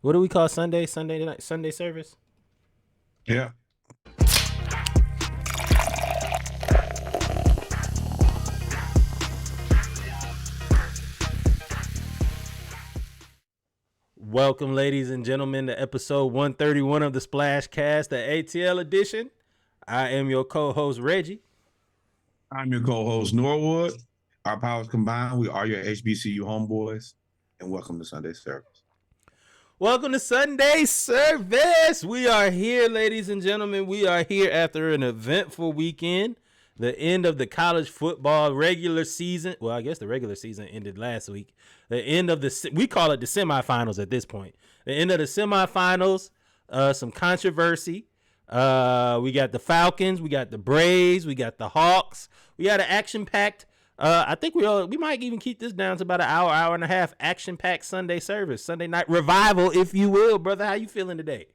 What do we call Sunday? Sunday night, Sunday service? Yeah. Welcome, ladies and gentlemen, to episode 131 of the Splash Cast, the ATL Edition. I am your co-host, Reggie. I'm your co-host, Norwood. Our powers combined, we are your HBCU homeboys, and welcome to Sunday service. Welcome to Sunday service. We are here, ladies and gentlemen. We are here after an eventful weekend, the end of the college football regular season. Well, I guess the regular season ended last week. The end of we call it the semifinals at this point. The end of the semifinals, some controversy. We got the Falcons, we got the Braves, we got the Hawks. We got an action-packed. I think we might even keep this down to about an hour and a half. Action-packed Sunday service, Sunday night revival, if you will, brother. How you feeling today?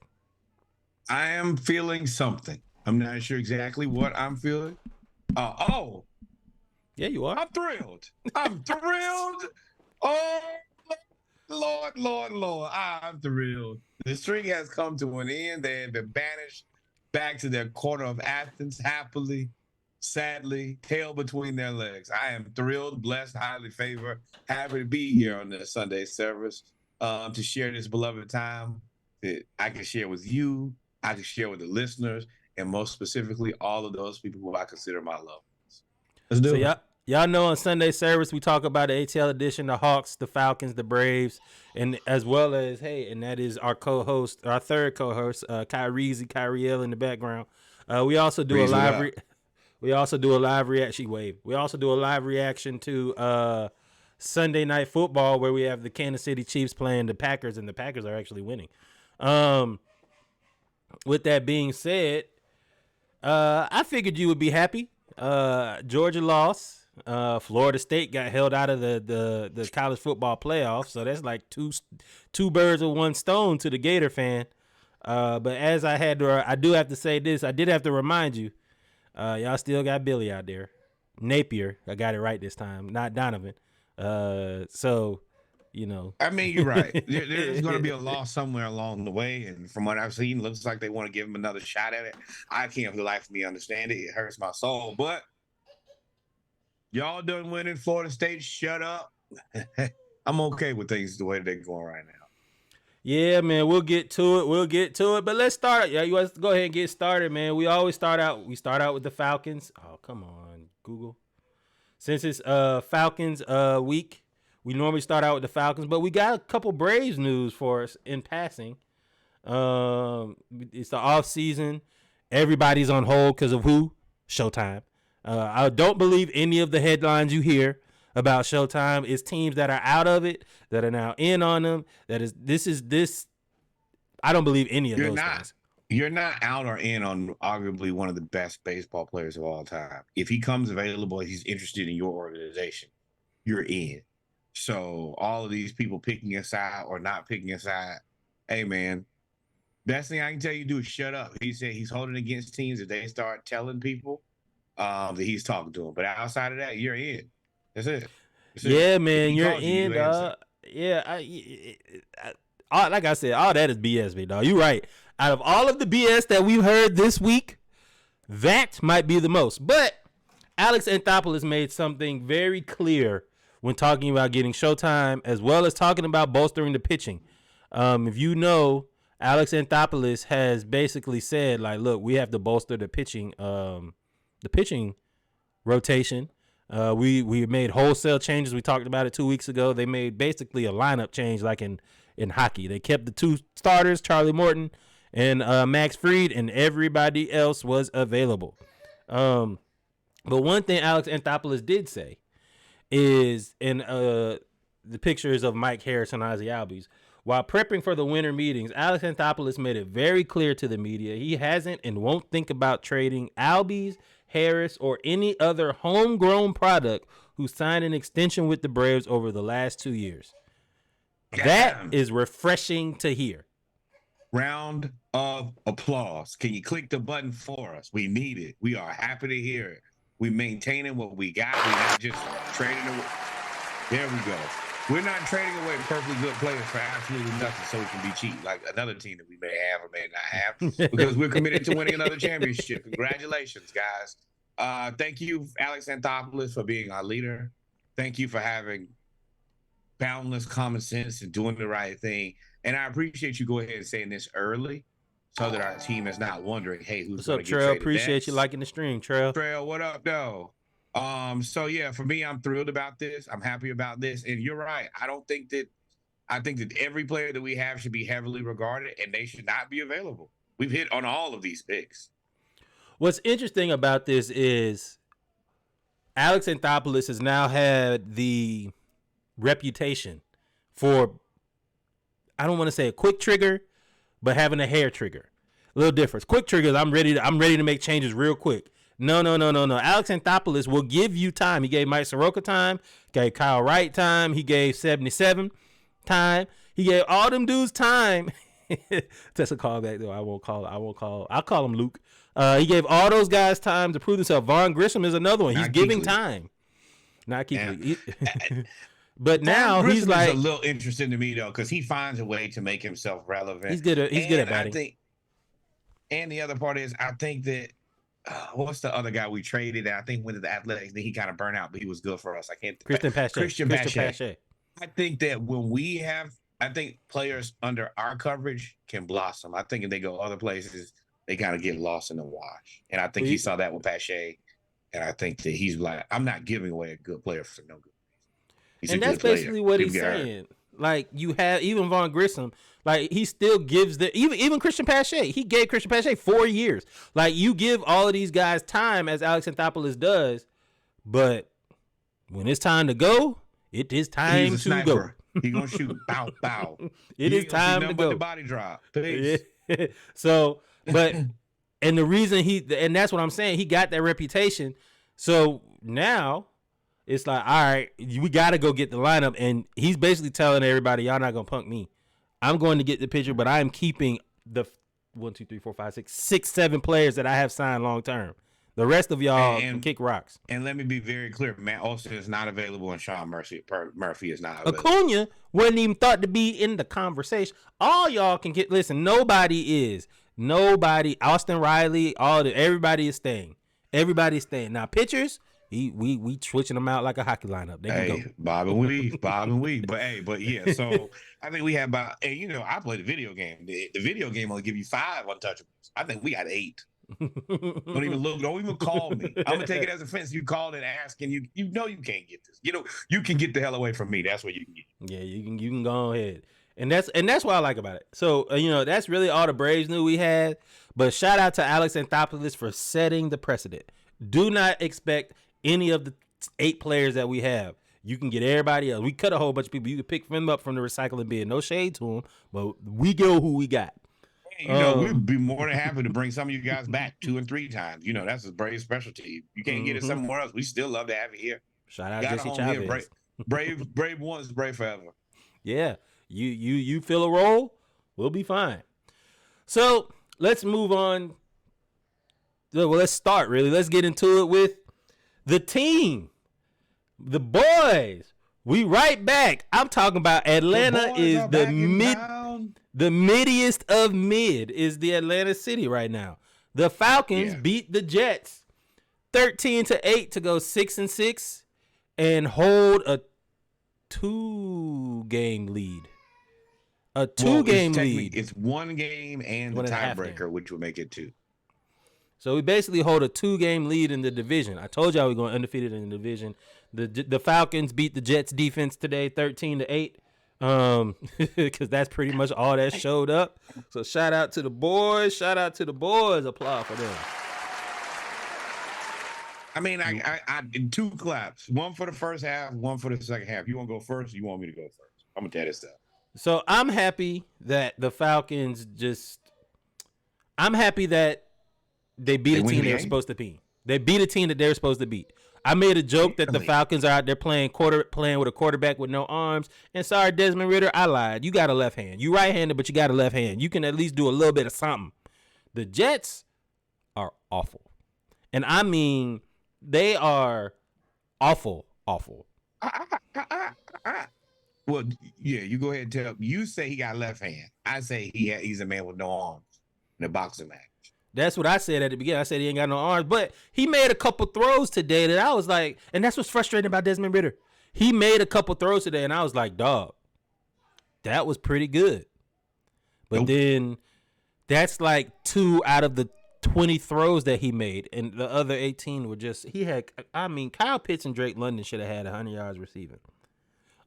I am feeling something. I'm not sure exactly what I'm feeling. Yeah, you are. I'm thrilled. I'm thrilled. Oh, Lord. I'm thrilled. The string has come to an end. They have been banished back to their corner of Athens happily, sadly, tail between their legs. I am thrilled, blessed, highly favored, happy to be here on this Sunday service to share this beloved time that I can share with you, I can share with the listeners, and most specifically, all of those people who I consider my loved ones. Let's do it. Y'all know on Sunday service we talk about the ATL Edition, the Hawks, the Falcons, the Braves, and as well as and that is our co-host, our third co-host, Kyriel in the background. We also do a live. We also do a live reaction. We also do a live reaction to Sunday Night Football where we have the Kansas City Chiefs playing the Packers, and the Packers are actually winning. With that being said, I figured you would be happy. Georgia lost. Florida State got held out of the college football playoffs, so that's like two birds with one stone to the Gator fan. But as I do have to say this. I did have to remind you, y'all still got Billy out there. Napier, I got it right this time, not Donovan. So, you know. I mean, you're right. There's going to be a loss somewhere along the way, and from what I've seen, looks like they want to give him another shot at it. I can't for the life of me understand it. It hurts my soul, but y'all done winning. Florida State, shut up. I'm okay with things the way they're going right now. Yeah, man, we'll get to it. But let's start. Yeah, you want to go ahead and get started, man. We always start out with the Falcons. Oh, come on, Google. Since it's Falcons week, we normally start out with the Falcons, but we got a couple Braves news for us in passing. It's the off season. Everybody's on hold because of who? Showtime. I don't believe any of the headlines you hear about Showtime. It's teams that are out of it, that are now in on them. This. I don't believe any of those things. You're not out or in on arguably one of the best baseball players of all time. If he comes available, he's interested in your organization, you're in. So all of these people picking a side or not picking a side, hey, man, best thing I can tell you do is shut up. He said he's holding against teams if they start telling people that he's talking to them. But outside of that, you're in. That's it. Yeah, man, you're in, dog. Yeah, like I said, all that is BS, me, dog. You're right. Out of all of the BS that we've heard this week, that might be the most. But Alex Anthopoulos made something very clear when talking about getting Showtime, as well as talking about bolstering the pitching. If you know, Alex Anthopoulos has basically said, like, look, we have to bolster the pitching rotation. We made wholesale changes. We talked about it 2 weeks ago. They made basically a lineup change like in hockey. They kept the two starters, Charlie Morton and Max Fried, and everybody else was available. But one thing Alex Anthopoulos did say is in the pictures of Mike Harris and Ozzie Albies. While prepping for the winter meetings, Alex Anthopoulos made it very clear to the media he hasn't and won't think about trading Albies, Harris, or any other homegrown product who signed an extension with the Braves over the last 2 years. That is refreshing to hear. Round of applause. Can you click the button for us? We need it. We are happy to hear it. We maintaining what we got. We're not just trading it. There we go. We're not trading away perfectly good players for absolutely nothing so we can be cheap, like another team that we may have or may not have, because we're committed to winning another championship. Congratulations, guys. Thank you, Alex Anthopoulos, for being our leader. Thank you for having boundless common sense and doing the right thing. And I appreciate you go ahead and saying this early so that our team is not wondering, hey, who's What's going up, to get Trail? traded Appreciate next. you liking the stream, Trail. Trail, what up, though? So yeah, for me, I'm thrilled about this. I'm happy about this. And you're right. I think that every player that we have should be heavily regarded and they should not be available. We've hit on all of these picks. What's interesting about this is Alex Anthopoulos has now had the reputation for, I don't want to say a quick trigger, but having a hair trigger. A little difference. Quick triggers, I'm ready to make changes real quick. No. Alex Anthopoulos will give you time. He gave Mike Soroka time, gave Kyle Wright time, he gave 77 time. He gave all them dudes time. That's a callback though. I'll call him Luke. He gave all those guys time to prove themselves. Vaughn Grissom is another one. He's giving time. Not Keekly. But now Grissom he's like is a little interesting to me though, because he finds a way to make himself relevant. He's good at batting. And the other part is, I think that what's the other guy we traded? I think went to the Athletics. Then he kind of burned out, but he was good for us. I can't. Christian Pache. I think that when we have, I think players under our coverage can blossom. I think if they go other places, they kind of get lost in the wash. And I think he saw that with Pache. And I think that he's like, I'm not giving away a good player for no good reason. And that's basically what he's saying. Like you have even Vaughn Grissom, like he still gives even Christian Pache. He gave Christian Pache 4 years. Like you give all of these guys time as Alex Anthopoulos does, but when it's time to go, it is time to go. He gonna shoot, bow, bow. It is time to go. The body drop. Peace. So, but and the reason and that's what I'm saying. He got that reputation. So now it's like, all right, we got to go get the lineup. And he's basically telling everybody, y'all not going to punk me. I'm going to get the pitcher, but I am keeping the 6, 7 players that I have signed long term. The rest of y'all can kick rocks. And let me be very clear. Matt Olson is not available and Sean Murphy is not available. Acuna wasn't even thought to be in the conversation. All y'all can get, listen, nobody is. Nobody, Austin Riley, everybody is staying. Everybody's staying. Now, pitchers, we switching them out like a hockey lineup. They can go. Bob and weave. But yeah, so I think we have about, I play the video game. The video game will give you 5 untouchables. I think we got 8. Don't even look. Don't even call me. I'm gonna take it as offense. You called and asked, and you know you can't get this. You can get the hell away from me. That's what you can get. Yeah, you can go ahead, and that's what I like about it. So that's really all the Braves knew we had. But shout out to Alex Anthopoulos for setting the precedent. Do not expect any of the 8 players that we have. You can get everybody else. We cut a whole bunch of people. You can pick them up from the recycling bin. No shade to them, but we go who we got. We'd be more than happy to bring some of you guys back 2 and 3 times. That's a Brave specialty. You can't get it somewhere else. We still love to have you here. Shout out Jesse Chavez. Brave once, Brave forever. Yeah, you fill a role, we'll be fine. So let's move on. Well, let's start really. Let's get into it with the team, the boys. We right back. I'm talking about Atlanta is the middiest of mid is the Atlanta City right now. The Falcons beat the Jets 13-8 to go 6-6 and hold a 2-game lead. A 2-game lead. It's 1 game and the tiebreaker, which would make it 2. So we basically hold a 2-game lead in the division. I told y'all we're going undefeated in the division. The Falcons beat the Jets defense today 13-8. Because that's pretty much all that showed up. So shout out to the boys. Applaud for them. I mean, I in 2 claps. 1 for the first half, 1 for the second half. You want to go first? Or you want me to go first? I'm gonna tell this stuff. So I'm happy that the Falcons I'm happy that they beat a team they were supposed to beat. They beat a team that they were supposed to beat. I made a joke that the Falcons are out there playing with a quarterback with no arms. And sorry, Desmond Ridder, I lied. You got a left hand. You right-handed, but you got a left hand. You can at least do a little bit of something. The Jets are awful. And I mean, they are awful. Well, yeah, you go ahead and tell. You say he got left hand. I say he's a man with no arms in a boxing match. That's what I said at the beginning. I said he ain't got no arms, but he made a couple throws today that I was like, and that's what's frustrating about Desmond Ridder. He made a couple throws today, and I was like, dog, that was pretty good. But then that's like 2 out of the 20 throws that he made, and the other 18 were just Kyle Pitts and Drake London should have had 100 yards receiving.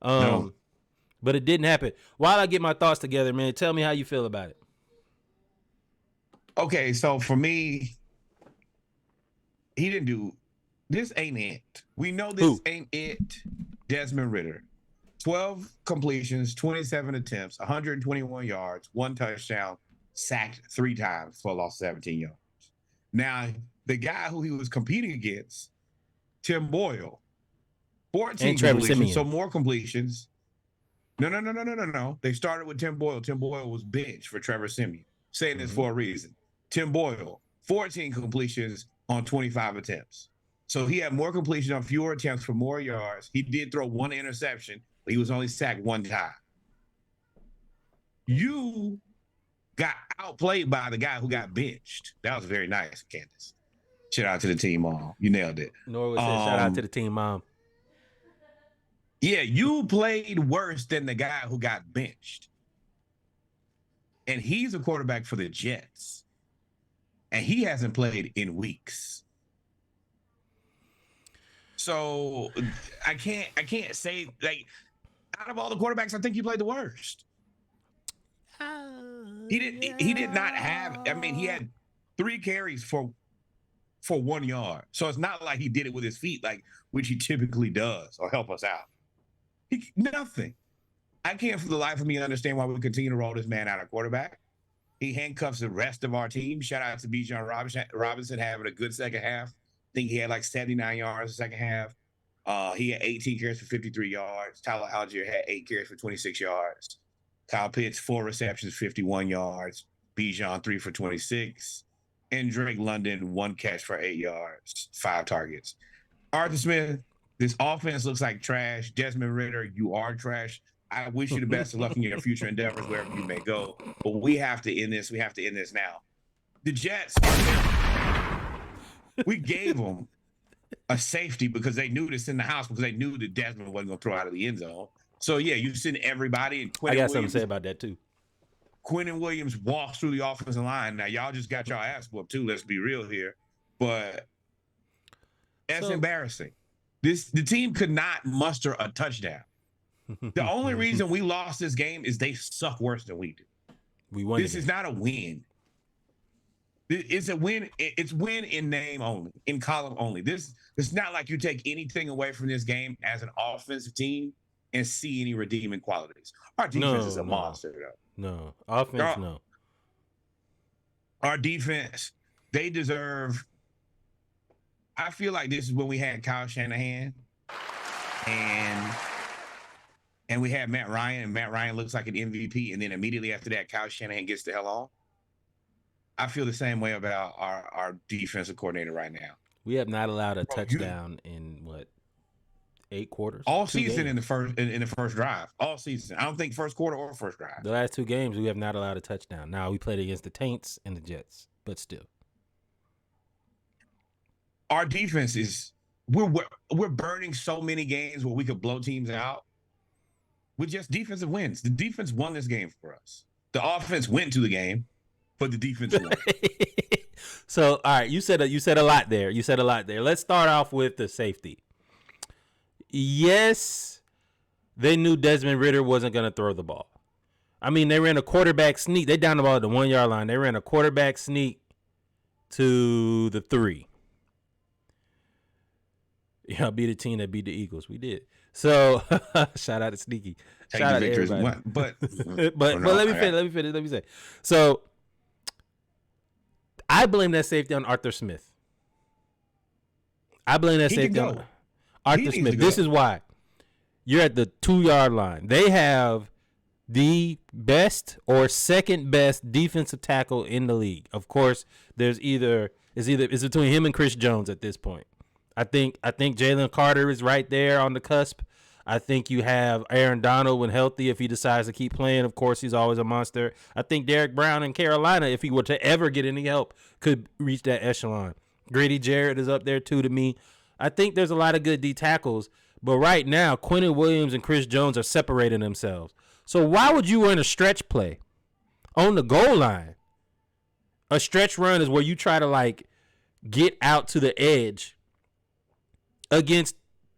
But it didn't happen. While I get my thoughts together, man, tell me how you feel about it. Okay, so for me, he didn't do this. Ain't it? We know this ain't it. Desmond Ridder, 12 completions, 27 attempts, 121 yards, 1 touchdown, sacked 3 times for a loss of 17 yards. Now, the guy who he was competing against, Tim Boyle, 14 completions, so more completions. No. They started with Tim Boyle. Tim Boyle was benched for Trevor Siemian. Saying this for a reason. Tim Boyle, 14 completions on 25 attempts. So he had more completions on fewer attempts for more yards. He did throw 1 interception, but he was only sacked 1 time. You got outplayed by the guy who got benched. That was very nice, Candace. Shout out to the team, Mom. You nailed it. Norwood said, shout out to the team, Mom. Yeah, you played worse than the guy who got benched. And he's a quarterback for the Jets. And he hasn't played in weeks. So I can't say, like, out of all the quarterbacks, I think he played the worst. He did not have, I mean, he had 3 carries for 1 yard. So it's not like he did it with his feet, like which he typically does, or help us out. Nothing. I can't for the life of me understand why we continue to roll this man out of quarterback. He handcuffs the rest of our team. Shout out to Bijan Robinson having a good second half. I think he had like 79 yards the second half. He had 18 carries for 53 yards. Tyler Algier had 8 carries for 26 yards. Kyle Pitts, 4 receptions, 51 yards. Bijan, 3 for 26. And Drake London, 1 catch for 8 yards, 5 targets. Arthur Smith, this offense looks like trash. Desmond Ridder, you are trash. I wish you the best of luck in your future endeavors, wherever you may go. But we have to end this. We have to end this now. The Jets, we gave them a safety because they knew this in the house, because they knew that Desmond wasn't going to throw out of the end zone. So, yeah, you send everybody. And I got something to say about that, too. Quinnen Williams walks through the offensive line. Now, y'all just got y'all ass whooped, too. Let's be real here. But that's embarrassing. The team could not muster a touchdown. The only reason we lost this game is they suck worse than we do. We won. This is not a win. It's a win. It's win in name only, in column only. It's not like you take anything away from this game as an offensive team and see any redeeming qualities. Our defense is a monster, though. No. Offense, no. Our defense, they deserve. I feel like this is when we had Kyle Shanahan and we had Matt Ryan, and Matt Ryan looks like an MVP, and then immediately after that, Kyle Shanahan gets the hell on. I feel the same way about our defensive coordinator right now. We have not allowed a touchdown in 8 quarters? All season in the first drive. All season. I don't think first quarter or first drive. The last 2 games, we have not allowed a touchdown. Now, we played against the Taints and the Jets, but still. Our defense is we're burning so many games where we could blow teams out with just defensive wins. The defense won this game for us. The offense went to the game, but the defense won. So, all right, you said a lot there. Let's start off with the safety. Yes, they knew Desmond Ridder wasn't going to throw the ball. I mean, they ran a quarterback sneak. They down the ball at the 1 yard line. They ran a quarterback sneak to the 3. Yeah, beat a team that beat the Eagles. We did. So shout out to Sneaky. Take shout the out victors. to everybody. But let me finish. Let me say. So I blame that safety on Arthur Smith. Safety on Arthur Smith. This is why. You're at the 2 yard line. They have the best or second best defensive tackle in the league. Of course, it's between him and Chris Jones at this point. I think Jalen Carter is right there on the cusp. I think you have Aaron Donald when healthy. If he decides to keep playing, of course, he's always a monster. I think Derek Brown in Carolina, if he were to ever get any help, could reach that echelon. Grady Jarrett is up there too to me. I think there's a lot of good D tackles, but right now, Quentin Williams and Chris Jones are separating themselves. So why would you run a stretch play on the goal line? A stretch run is where you try to like get out to the edge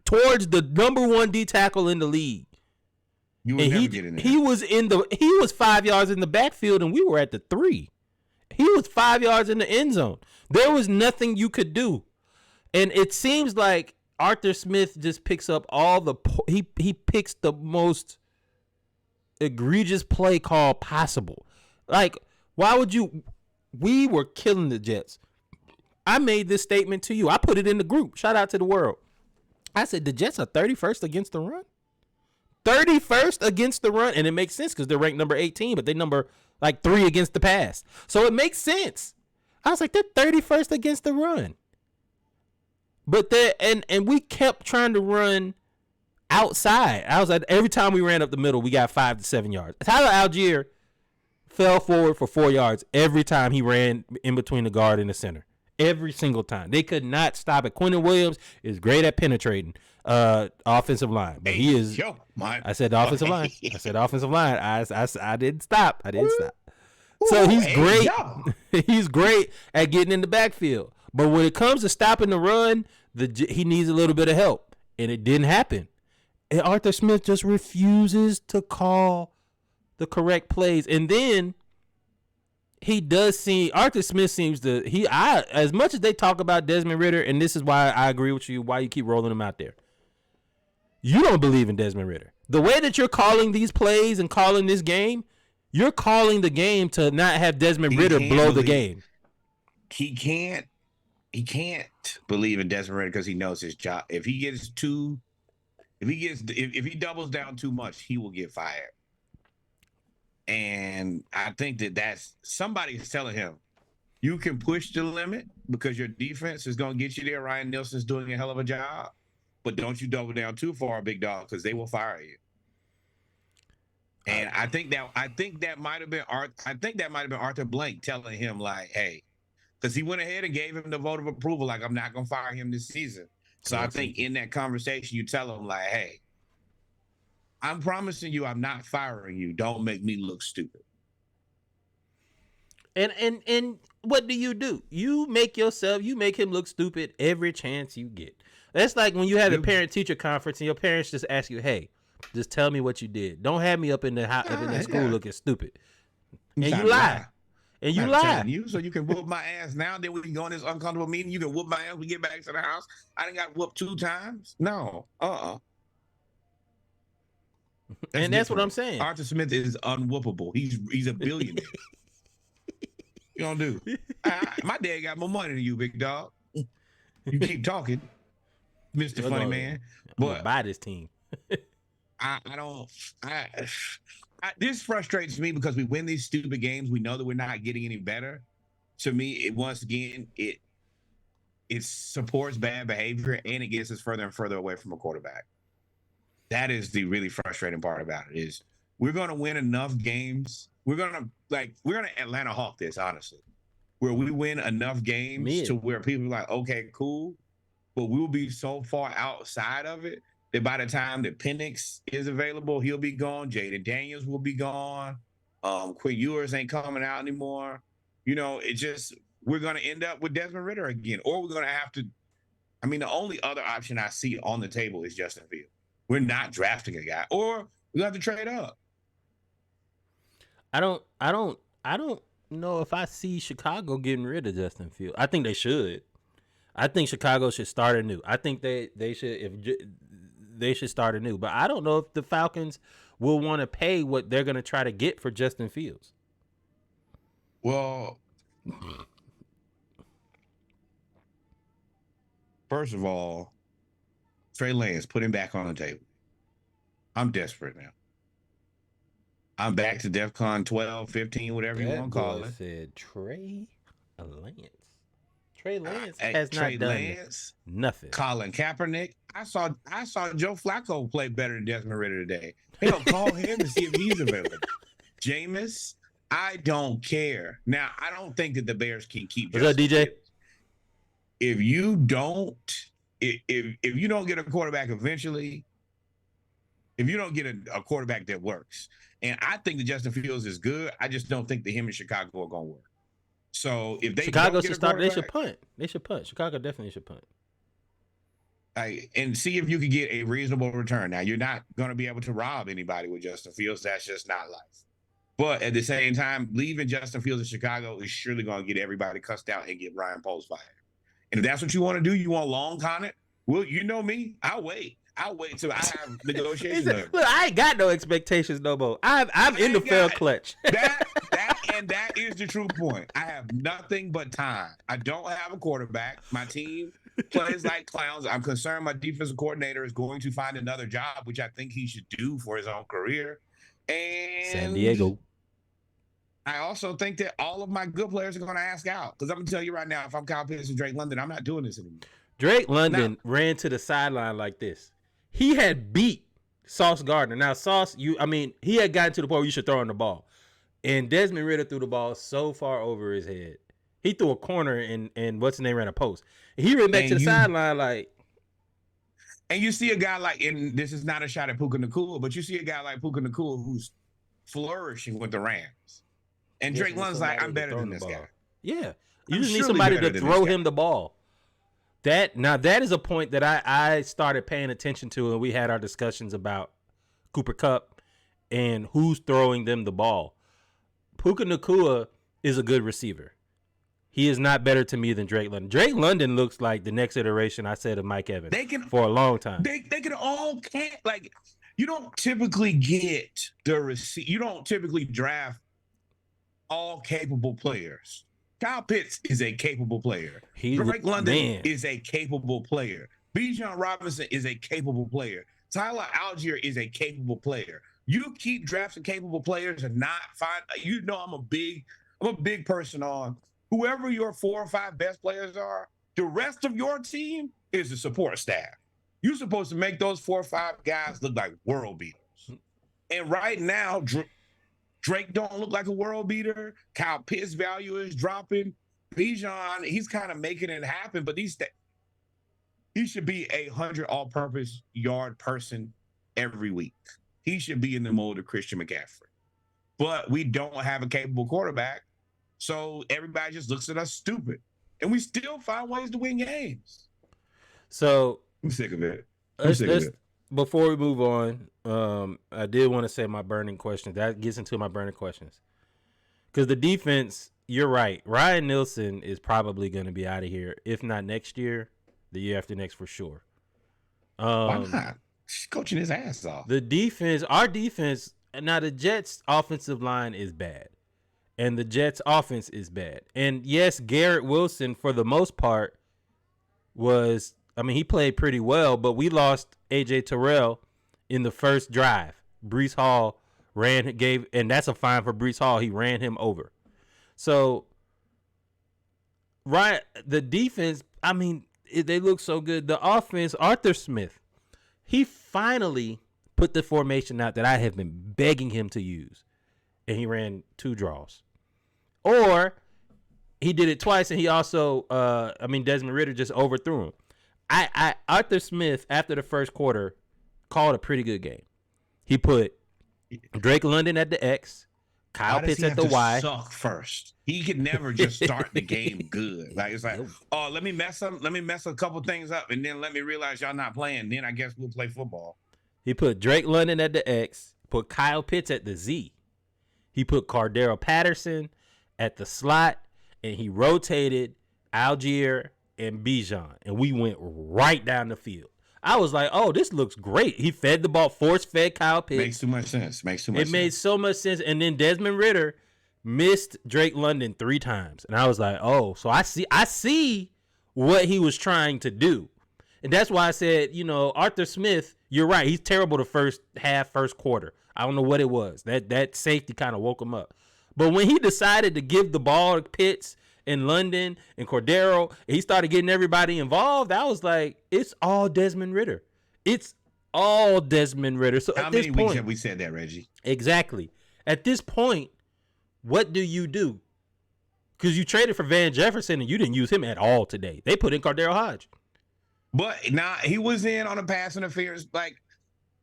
towards the number one D tackle in the league. You would never get in there. He was 5 yards in the backfield and we were at the 3. He was 5 yards in the end zone. There was nothing you could do. And it seems like Arthur Smith just picks up he picks the most egregious play call possible. Like, why would you? We were killing the Jets. I made this statement to you. I put it in the group. Shout out to the world. I said the Jets are 31st against the run. 31st against the run. And it makes sense because they're ranked number 18, but they number like 3 against the pass. So it makes sense. I was like, they're 31st against the run. But and we kept trying to run outside. I was like, every time we ran up the middle, we got 5 to 7 yards. Tyler Algier fell forward for 4 yards every time he ran in between the guard and the center. Every single time. They could not stop it. Quentin Williams is great at penetrating offensive line. But he is I said the offensive line. I said offensive line. I didn't stop. So he's great. He's great at getting in the backfield. But when it comes to stopping the run, he needs a little bit of help. And it didn't happen. And Arthur Smith just refuses to call the correct plays. And then Arthur Smith seems to, as much as they talk about Desmond Ridder, and this is why I agree with you, why you keep rolling him out there. You don't believe in Desmond Ridder. The way that you're calling these plays and calling this game, you're calling the game to not have Desmond Ridder blow the game. He can't believe in Desmond Ridder because he knows his job. If he doubles down too much, he will get fired. And I think that's somebody's telling him, you can push the limit because your defense is going to get you there. Ryan Nielsen's doing a hell of a job, but don't you double down too far, big dog, because they will fire you. And I think that might have been Arthur Blank telling him like, hey, because he went ahead and gave him the vote of approval, like I'm not going to fire him this season. So I think in that conversation, you tell him like, hey, I'm promising you I'm not firing you. Don't make me look stupid. And what do? You make him look stupid every chance you get. That's like when you have a parent-teacher conference and your parents just ask you, hey, just tell me what you did. Don't have me up in the school looking stupid. And you lie. And you lie. So you can whoop my ass now. Then we can go in this uncomfortable meeting. You can whoop my ass. We get back to the house. I done got whooped 2 times. No. That's what I'm saying. Arthur Smith is unwhoopable. He's a billionaire. You don't do. My dad got more money than you, big dog. You keep talking, Mr. Funny Man. But buy this team. This frustrates me because we win these stupid games. We know that we're not getting any better. To me, it supports bad behavior and it gets us further and further away from a quarterback. That is the really frustrating part about it is we're going to win enough games. We're going to Atlanta Hawk this, honestly, where we win enough games to where people are like, okay, cool. But we'll be so far outside of it that by the time that Penix is available, he'll be gone. Jaden Daniels will be gone. Quinn Ewers ain't coming out anymore. You know, we're going to end up with Desmond Ridder again, or we're going to have to. I mean, the only other option I see on the table is Justin Fields. We're not drafting a guy, or we have to trade up. I don't know if I see Chicago getting rid of Justin Fields. I think they should. I think Chicago should start anew. I think they should start anew. But I don't know if the Falcons will want to pay what they're going to try to get for Justin Fields. Well, first of all, Trey Lance, put him back on the table. I'm desperate now. I'm back to DEFCON 12, 15, whatever you want to call it. Said Trey Lance. Trey Lance has Trey not done Lance, nothing. Colin Kaepernick. I saw Joe Flacco play better than Desmond Ridder today. Hell, call him and see if he's available. Jameis, I don't care. Now, I don't think that the Bears can keep. What's up, DJ? If you don't get a quarterback eventually, if you don't get a quarterback that works, and I think that Justin Fields is good, I just don't think that him and Chicago are going to work. So if they Chicago should start, they should punt. They should punt. Chicago definitely should punt. And see if you can get a reasonable return. Now, you're not going to be able to rob anybody with Justin Fields. That's just not life. But at the same time, leaving Justin Fields in Chicago is surely going to get everybody cussed out and get Ryan Poles fired. And if that's what you want to do, you want long con it, well, you know me, I'll wait till I have negotiations. Look, I ain't got no expectations no more. I'm in the fair clutch. That is the true point. I have nothing but time. I don't have a quarterback. My team plays like clowns. I'm concerned my defensive coordinator is going to find another job, which I think he should do for his own career. And San Diego. I also think that all of my good players are going to ask out. Because I'm going to tell you right now, if I'm Kyle Pitts and Drake London, I'm not doing this anymore. Drake London ran to the sideline like this. He had beat Sauce Gardner. Now, Sauce, he had gotten to the point where you should throw him the ball. And Desmond Ridder threw the ball so far over his head. He threw a corner and what's his name ran a post. And he ran back to the sideline like. And you see a guy like, and this is not a shot at Puka Nacua, but you see a guy like Puka Nacua who's flourishing with the Rams. And Drake London's like, I'm better than this guy. Yeah. You just need somebody to throw him the ball. That is a point that I started paying attention to, and we had our discussions about Cooper Kupp and who's throwing them the ball. Puka Nacua is a good receiver. He is not better to me than Drake London. Drake London looks like the next iteration, I said, of Mike Evans for a long time. They can all like, you don't typically get you don't typically draft all capable players. Kyle Pitts is a capable player. Drake London is a capable player. Bijan Robinson is a capable player. Tyler Algier is a capable player. You keep drafting capable players and not find. You know, I'm a big person on whoever your 4 or 5 best players are. The rest of your team is the support staff. You're supposed to make those 4 or 5 guys look like world beaters. And right now, Drake don't look like a world beater. Kyle Pitts' value is dropping. Bijan, he's kind of making it happen, but he should be a 100 all-purpose yard person every week. He should be in the mold of Christian McCaffrey. But we don't have a capable quarterback, so everybody just looks at us stupid. And we still find ways to win games. So I'm sick of it. Before we move on, I did want to say my burning question. That gets into my burning questions. Because the defense, you're right. Ryan Nielsen is probably going to be out of here, if not next year, the year after next for sure. Why not? She's coaching his ass off. The defense, our defense, now the Jets' offensive line is bad. And the Jets' offense is bad. And yes, Garrett Wilson, for the most part, he played pretty well, but we lost A.J. Terrell in the first drive. Breece Hall and that's a fine for Breece Hall. He ran him over. So, right, the defense, they look so good. The offense, Arthur Smith, he finally put the formation out that I have been begging him to use, and he ran 2 draws. Or he did it twice, and he also, Desmond Ridder just overthrew him. Arthur Smith, after the first quarter, called a pretty good game. He put Drake London at the X, Kyle Pitts at the Y. Suck first. He could never just start the game good. Like it's like, oh, let me mess a couple things up, and then let me realize y'all not playing. Then I guess we'll play football. He put Drake London at the X, put Kyle Pitts at the Z. He put Cordero Patterson at the slot, and he rotated Algier and Bijan, and we went right down the field. I was like, oh, this looks great. He fed the ball, force-fed Kyle Pitts. Makes too much sense. It made so much sense. And then Desmond Ridder missed Drake London 3 times. And I was like, oh, so I see what he was trying to do. And that's why I said, Arthur Smith, you're right. He's terrible the first quarter. I don't know what it was. That safety kind of woke him up. But when he decided to give the ball to Pitts and London and Cordero, and he started getting everybody involved, I was like, it's all Desmond Ridder. It's all Desmond Ridder. So how many weeks have we said that, Reggie? Exactly. At this point, what do you do? Because you traded for Van Jefferson and you didn't use him at all today. They put in Cordero Hodge. But now he was in on a pass interference. Like,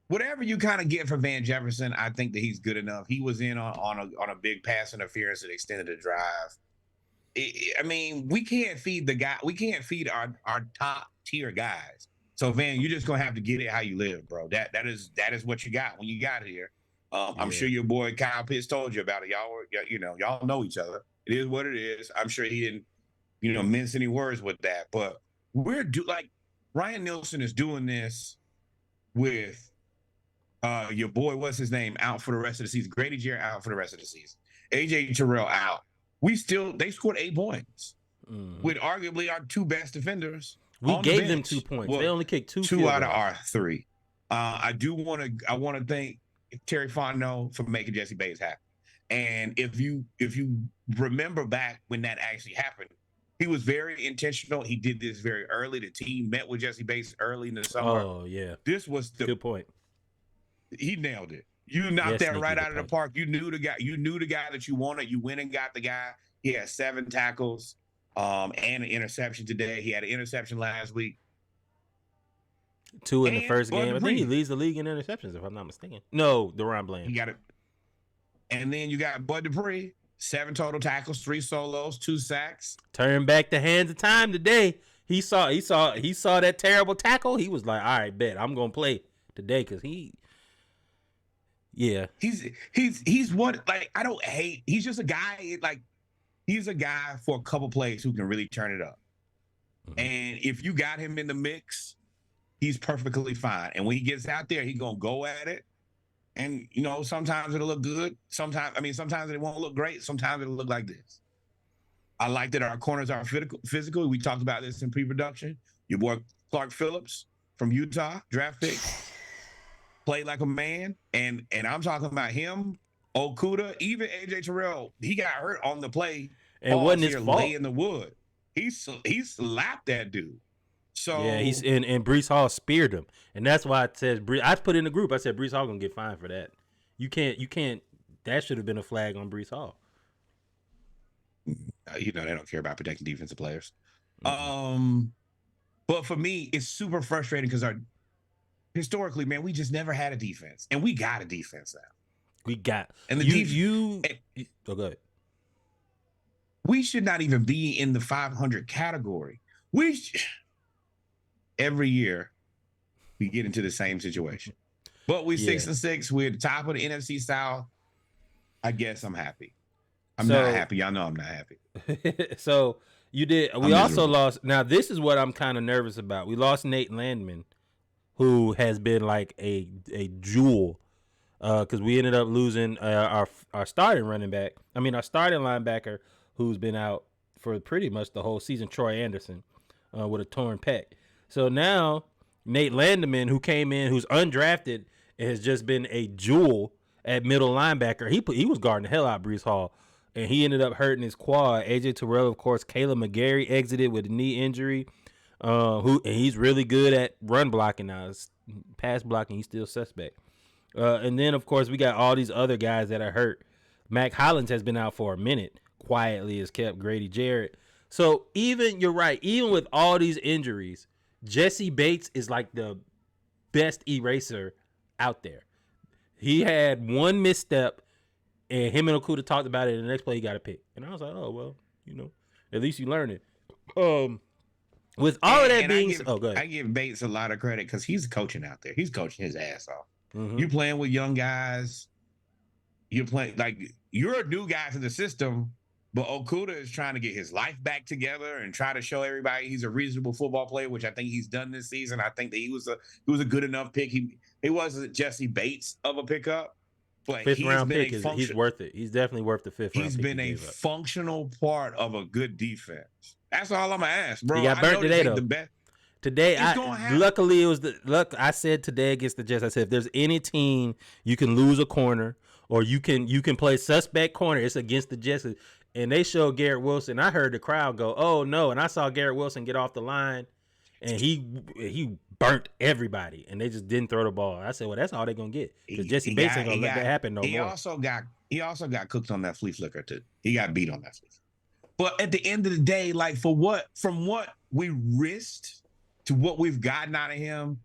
whatever you kind of get for Van Jefferson, I think that he's good enough. He was in on a big pass interference that extended the drive. I mean, we can't feed the guy. We can't feed our top tier guys. So Van, you're just gonna have to get it how you live, bro. That is what you got when you got here. I'm sure your boy Kyle Pitts told you about it. Y'all know each other. It is what it is. I'm sure he didn't, mince any words with that. But Ryan Nielsen is doing this with your boy, what's his name, out for the rest of the season. Grady Jarrett out for the rest of the season. AJ Terrell out. They scored 8 points with arguably our 2 best defenders. We gave them 2 points. Well, they only kicked 2 out of our 3. I want to thank Terry Fontenot for making Jesse Bates happen. And if you remember back when that actually happened, he was very intentional. He did this very early. The team met with Jesse Bates early in the summer. Oh yeah, this was the good point. He nailed it. You knocked that right out of the park. You knew the guy. You knew the guy that you wanted. You went and got the guy. He had 7 tackles and an interception today. He had an interception last week. 2 in the first game. I think he leads the league in interceptions, if I'm not mistaken. No, Deron Bland. You got it. And then you got Bud Dupree, 7 total tackles, 3 solos, 2 sacks. Turn back the hands of time today. He saw that terrible tackle. He was like, all right, bet I'm gonna play today because he's what, like, I don't hate. He's just a guy, like, he's a guy for a couple plays who can really turn it up. Mm-hmm. And if you got him in the mix, he's perfectly fine. And when he gets out there, he's gonna go at it. And, sometimes it'll look good. Sometimes it won't look great. Sometimes it'll look like this. I like that our corners are physical. We talked about this in pre-production. Your boy Clark Phillips from Utah, draft pick, played like a man. And I'm talking about him, Okuda, even AJ Terrell. He got hurt on the play. And wasn't his fault. Lay in the wood. He slapped that dude. So yeah, and Breece Hall speared him, and that's why I said I put in the group. I said Breece Hall gonna get fined for that. You can't. That should have been a flag on Breece Hall. They don't care about protecting defensive players. Mm-hmm. But for me, it's super frustrating because historically, man, we just never had a defense, and we got a defense now. And the go ahead. We should not even be in the 500 category. Every year, we get into the same situation. But we're 6-6. We're at the top of the NFC South. I guess I'm happy. I'm not happy. Y'all know I'm not happy. So you did. We also lost. Now, this is what I'm kind of nervous about. We lost Nate Landman, who has been like a jewel, because we ended up losing our starting running back. Our starting linebacker, who's been out for pretty much the whole season, Troy Anderson, with a torn pec. So now Nate Landman, who came in, who's undrafted, and has just been a jewel at middle linebacker. He was guarding the hell out of Breece Hall, and he ended up hurting his quad. AJ Terrell, of course, Caleb McGarry exited with a knee injury. And he's really good at run blocking now. Pass blocking, he's still suspect. And then, of course, we got all these other guys that are hurt. Mac Hollins has been out for a minute. Quietly has kept Grady Jarrett. So you're right, even with all these injuries, Jesse Bates is like the best eraser out there. He had one misstep, and him and Okuda talked about it, and the next play he got a pick. And I was like, oh, well, at least you learn it. With all of that being said, go ahead. I give Bates a lot of credit because he's coaching out there. He's coaching his ass off. Mm-hmm. You playing with young guys. You're playing you're a new guy to the system, but Okuda is trying to get his life back together and try to show everybody he's a reasonable football player, which I think he's done this season. I think that he was a good enough pick. He wasn't Jesse Bates of a pickup, but fifth round pick he's worth it. He's definitely worth the fifth round pick. He's been a functional part of a good defense. That's all I'm gonna ask, bro. He got burnt today, though. Today, luckily it was I said today against the Jets. I said if there's any team you can lose a corner or you can play suspect corner. It's against the Jets, and they showed Garrett Wilson. I heard the crowd go, "Oh no!" And I saw Garrett Wilson get off the line, and he burnt everybody, and they just didn't throw the ball. I said, "Well, that's all they're gonna get because Jesse Bates ain't gonna let that happen no more." He also got cooked on that flea flicker too. He got beat on that flea flicker. But at the end of the day, like from what we risked to what we've gotten out of him,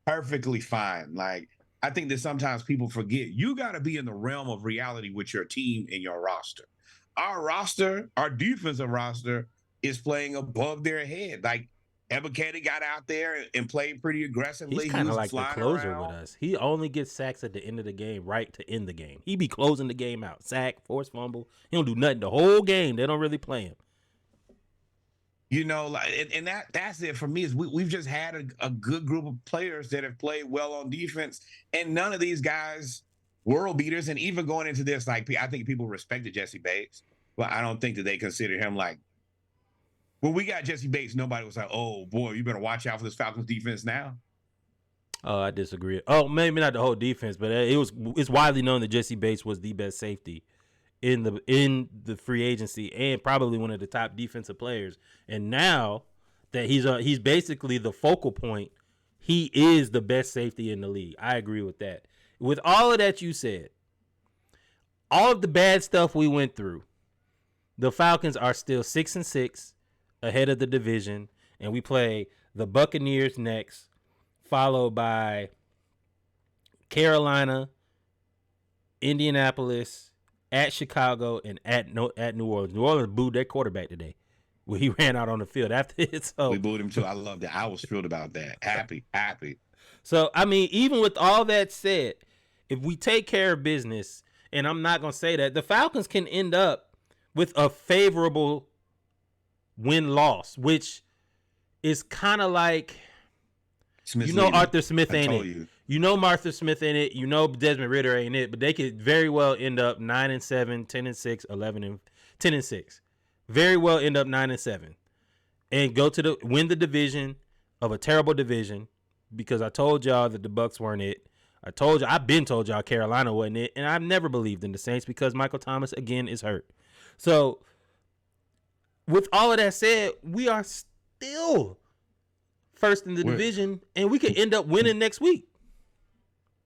perfectly fine. Like I think that sometimes people forget you got to be in the realm of reality with your team and your roster. Our defensive roster is playing above their head. Like Ebiketie got out there and played pretty aggressively. He's kind of like the closer around with us. He only gets sacks at the end of the game, right to end the game. He be closing the game out. Sack, forced fumble. He don't do nothing the whole game. They don't really play him. You know, like, and that's it for me. Is we've just had a good group of players that have played well on defense, and none of these guys world beaters. And even going into this, like I think people respected Jesse Bates, but I don't think that they consider him like. When we got Jesse Bates, nobody was like, "Oh boy, you better watch out for this Falcons defense now." Oh, I disagree. Oh, maybe not the whole defense, but it's widely known that Jesse Bates was the best safety in the free agency and probably one of the top defensive players. And now that he's basically the focal point, he is the best safety in the league. I agree with that. With all of that you said, all of the bad stuff we went through, the Falcons are still 6-6 ahead of the division, and we play the Buccaneers next, followed by Carolina, Indianapolis, at Chicago, and at New Orleans. New Orleans booed their quarterback today when he ran out on the field after it. So we booed him too. I loved it. I was thrilled about that. Happy. So, I mean, even with all that said, if we take care of business, and I'm not going to say that, the Falcons can end up with a favorable win-loss, which is kind of like, Arthur Smith ain't it. You know Martha Smith ain't it. You know Desmond Ridder ain't it. But they could very well end up 9-7, 10-6, 10-6. Very well end up 9-7, and go to win the division of a terrible division. Because I told y'all that the Bucs weren't it. I've been told y'all Carolina wasn't it, and I've never believed in the Saints because Michael Thomas again is hurt. So, with all of that said, we are still first in the division, and we could end up winning next week.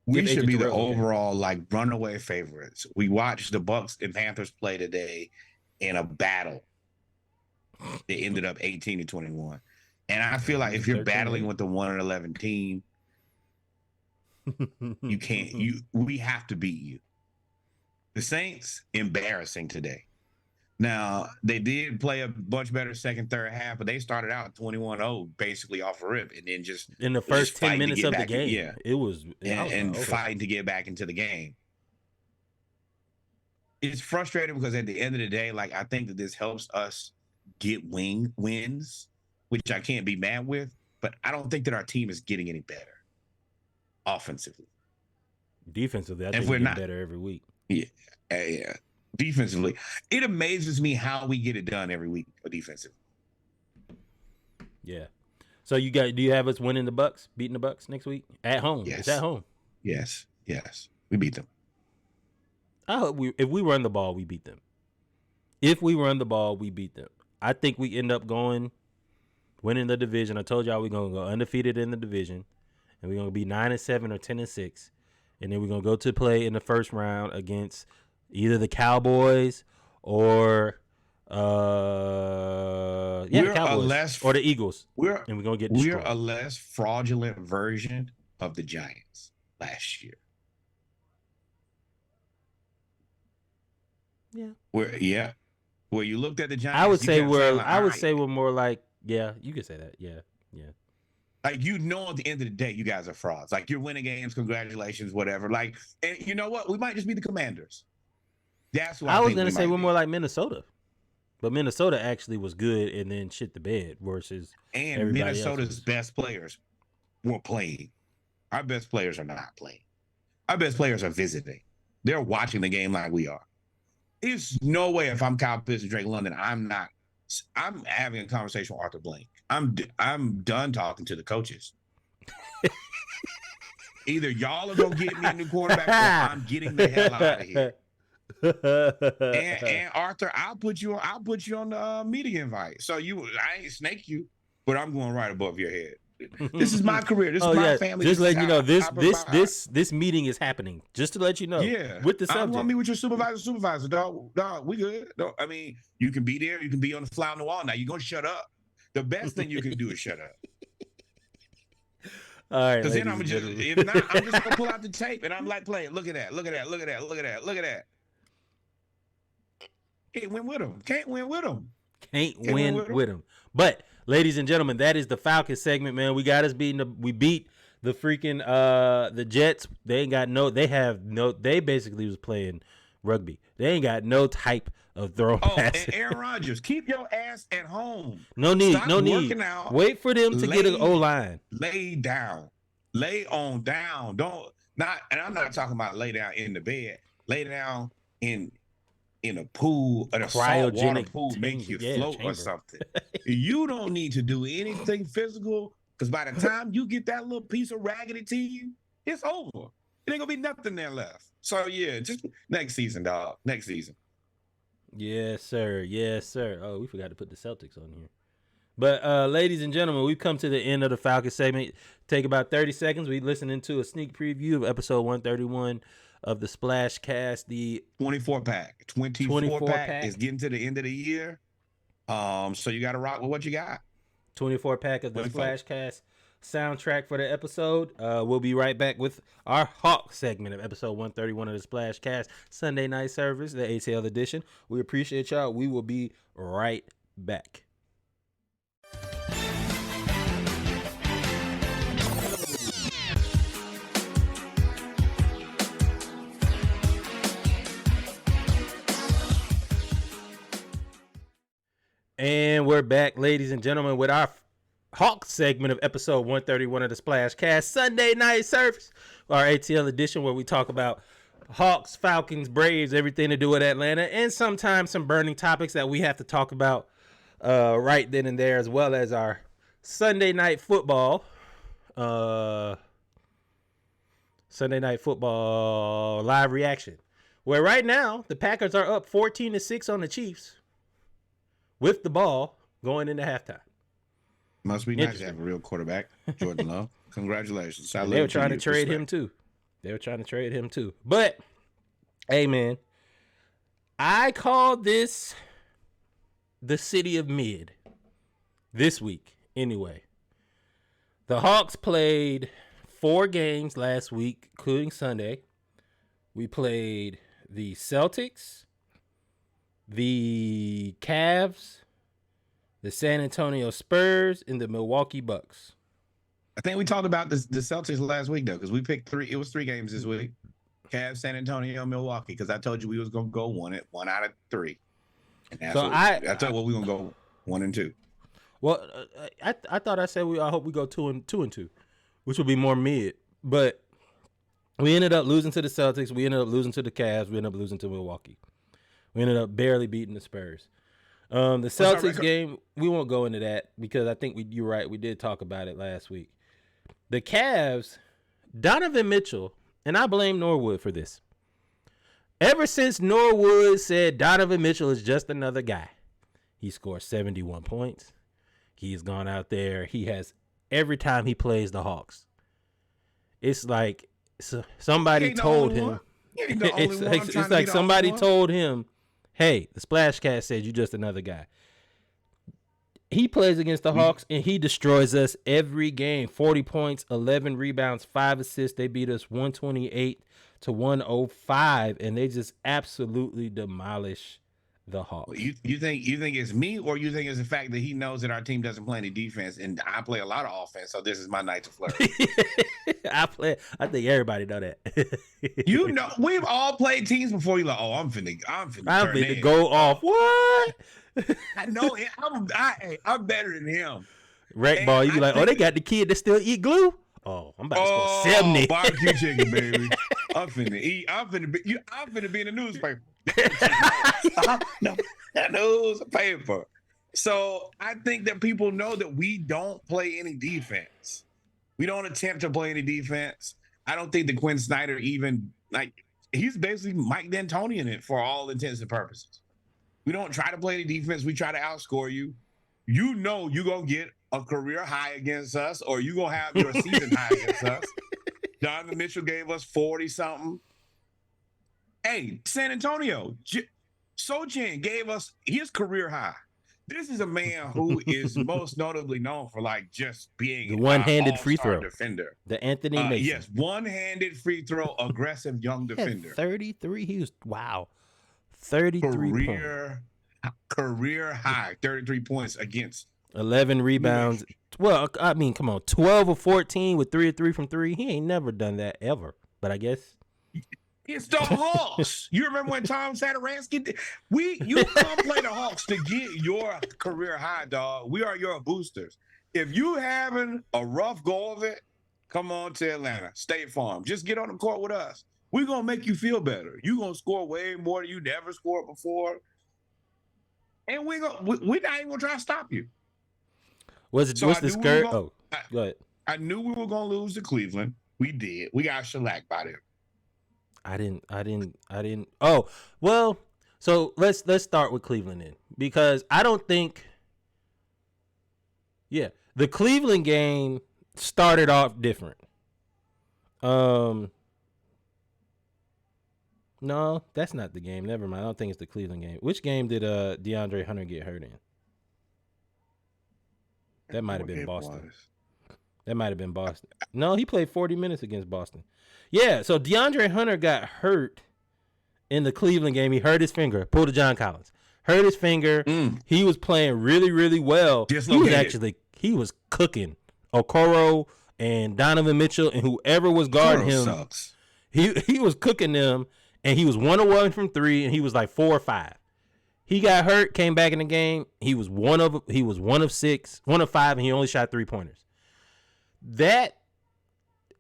We should be the overall runaway favorites. We watched the Bucs and Panthers play today in a battle. They ended up 18-21. And I feel like if you're battling with the 1-11 team, you can't. We have to beat you. The Saints, embarrassing today. Now, they did play a much better second, third half, but they started out 21-0 basically off a rip, and then just in the first 10 minutes of the game. It was fighting to get back into the game. It's frustrating because at the end of the day, I think that this helps us get wins, which I can't be mad with, but I don't think that our team is getting any better offensively. Defensively, I think we're not better every week. Yeah. Defensively, it amazes me how we get it done every week defensively. Yeah. So do you have us winning the Bucs, beating the Bucs next week at home? Yes. It's at home. Yes. We beat them. I hope if we run the ball, we beat them. If we run the ball, we beat them. I think we end up winning the division. I told y'all we're going to go undefeated in the division, and we're going to be 9-7 or 10-6, and then we're going to go to play in the first round against either the Cowboys or the Cowboys or the Eagles. And we're going to get destroyed. We're a less fraudulent version of the Giants last year. Yeah. Where you looked at the Giants, I would say we're more like, yeah, you could say that. Yeah. At the end of the day, you guys are frauds. You're winning games, congratulations, whatever. And you know what? We might just be the Commanders. That's what I was going to say. We're more like Minnesota, but Minnesota actually was good and then shit the bed versus and Minnesota's best players were playing. Our best players are not playing. Our best players are visiting. They're watching the game like we are. There's no way if I'm Kyle Pitts and Drake London, I'm having a conversation with Arthur Blank. I'm done talking to the coaches. Either y'all are gonna get me a new quarterback, or I'm getting the hell out of here. And Arthur, I'll put you on the media invite. So I ain't snake you, but I'm going right above your head. This is my career. This is my family. Just letting you know, this meeting is happening. Just to let you know. Yeah. With the subject. I want to meet with your supervisor, dog. Dog, we good. I mean, you can be there. You can be on the fly on the wall. Now you're gonna shut up. The best thing you can do is shut up. All right. Because then I'm just gonna pull out the tape and I'm like playing. Look at that. Look at that. Look at that. Look at that. Look at that. Can't win with them. Can't win with them. Can't win with them. But ladies and gentlemen, that is the Falcons segment, man. We got us beating we beat the freaking the Jets. They basically was playing rugby. They ain't got no type of throw passes. And Aaron Rodgers, keep your ass at home. No need. Stop working out. Wait for them to get an O-line. Lay down. Lay on down. And I'm not talking about lay down in the bed. Lay down in a pool, a cryogenic pool, make you float or something. You don't need to do anything physical, because by the time you get that little piece of raggedy team, it's over. It ain't gonna be nothing there left. So yeah, just next season, dog. Next season. Yes, sir. Yes, sir. Oh, we forgot to put the Celtics on here. But ladies and gentlemen, we've come to the end of the Falcons segment. Take about 30 seconds. We're listening to a sneak preview of episode 131 of the Splash Cast, the 24 pack. 24 pack is getting to the end of the year. So you got to rock with what you got. 24 pack of the Splash Cast soundtrack for the episode. We'll be right back with our Hawk segment of episode 131 of the Splash Cast Sunday night service, the ATL edition. We appreciate y'all. We will be right back. And we're back, ladies and gentlemen, with our Hawks segment of episode 131 of the Splash Cast Sunday night service, our ATL edition, where we talk about Hawks, Falcons, Braves, everything to do with Atlanta, and sometimes some burning topics that we have to talk about right then and there, as well as our Sunday night football live reaction, where right now the Packers are up 14-6 on the Chiefs with the ball going into halftime. Must be nice to have a real quarterback, Jordan Love. Congratulations. They were trying to trade him too. But, hey, man, I call this the city of mid this week anyway. The Hawks played 4 games last week, including Sunday. We played the Celtics, the Cavs, the San Antonio Spurs, and the Milwaukee Bucks. I think we talked about the Celtics last week, though, because we picked 3. It was 3 games this week. Cavs, San Antonio, Milwaukee, because I told you we was going to go one out of 3. And that's I told you we were going to go 1 and 2. Well, I thought I said I hope we go 2 and 2, which would be more mid. But we ended up losing to the Celtics. We ended up losing to the Cavs. We ended up losing to Milwaukee. We ended up barely beating the Spurs. The Celtics game, we won't go into that because I think you're right. We did talk about it last week. The Cavs, Donovan Mitchell, and I blame Norwood for this. Ever since Norwood said Donovan Mitchell is just another guy, he scored 71 points. He's gone out there. He has every time he plays the Hawks. It's like somebody told him. It's like somebody told him, hey, the Splash Cast said you're just another guy. He plays against the Hawks, and he destroys us every game. 40 points, 11 rebounds, 5 assists. They beat us 128-105, and they just absolutely demolish the Hawks. You think it's me, or you think it's the fact that he knows that our team doesn't play any defense, and I play a lot of offense, so this is my night to flirt? I think everybody know that. You know, we've all played teams before. You're like, oh, I'm finna go off. What? I know it. I'm better than him. Rec ball, you be like, oh, they got the kid that still eat glue. Oh, I'm about to score 70. Barbecue chicken, baby. I'm finna eat. I'm finna be in the newspaper. No, that newspaper. So I think that people know that we don't play any defense. We don't attempt to play any defense. I don't think that Quinn Snyder even he's basically Mike D'Antoni in it for all intents and purposes. We don't try to play the defense. We try to outscore you. You know you're going to get a career high against us, or you're going to have your season high against us. Donovan Mitchell gave us 40-something. Hey, San Antonio, Sochan gave us his career high. This is a man who is most notably known for just being the one-handed free throw defender. The Anthony Mason. Yes, one-handed free throw, aggressive young defender. 33. He was 33 career high 33 points against 11 rebounds. Well, I mean, come on, 12 or 14 with 3 or 3 from 3. He ain't never done that ever. But I guess it's the Hawks. You remember when Tom Sadaransky did? You come play the Hawks to get your career high, dog. We are your boosters. If you having a rough go of it, come on to Atlanta, State Farm. Just get on the court with us. We're gonna make you feel better. You're gonna score way more than you never scored before. And we're not even gonna try to stop you. What's the skirt? Go ahead. I knew we were gonna lose to Cleveland. We did. We got shellacked by them. I didn't. Oh, well, so let's start with Cleveland then, because I don't think. Yeah, the Cleveland game started off different. No, that's not the game. Never mind. I don't think it's the Cleveland game. Which game did DeAndre Hunter get hurt in? That might have been Boston. That might have been Boston. No, he played 40 minutes against Boston. Yeah, so DeAndre Hunter got hurt in the Cleveland game. He hurt his finger. Pulled a John Collins. Hurt his finger. He was playing really, really well. He was cooking Okoro and Donovan Mitchell and whoever was guarding him. Sucks. He was cooking them, and he was 1-of-1 from 3, and he was like 4 or 5. He got hurt, came back in the game. He was 1 of 6, 1 of 5, and he only shot 3-pointers. That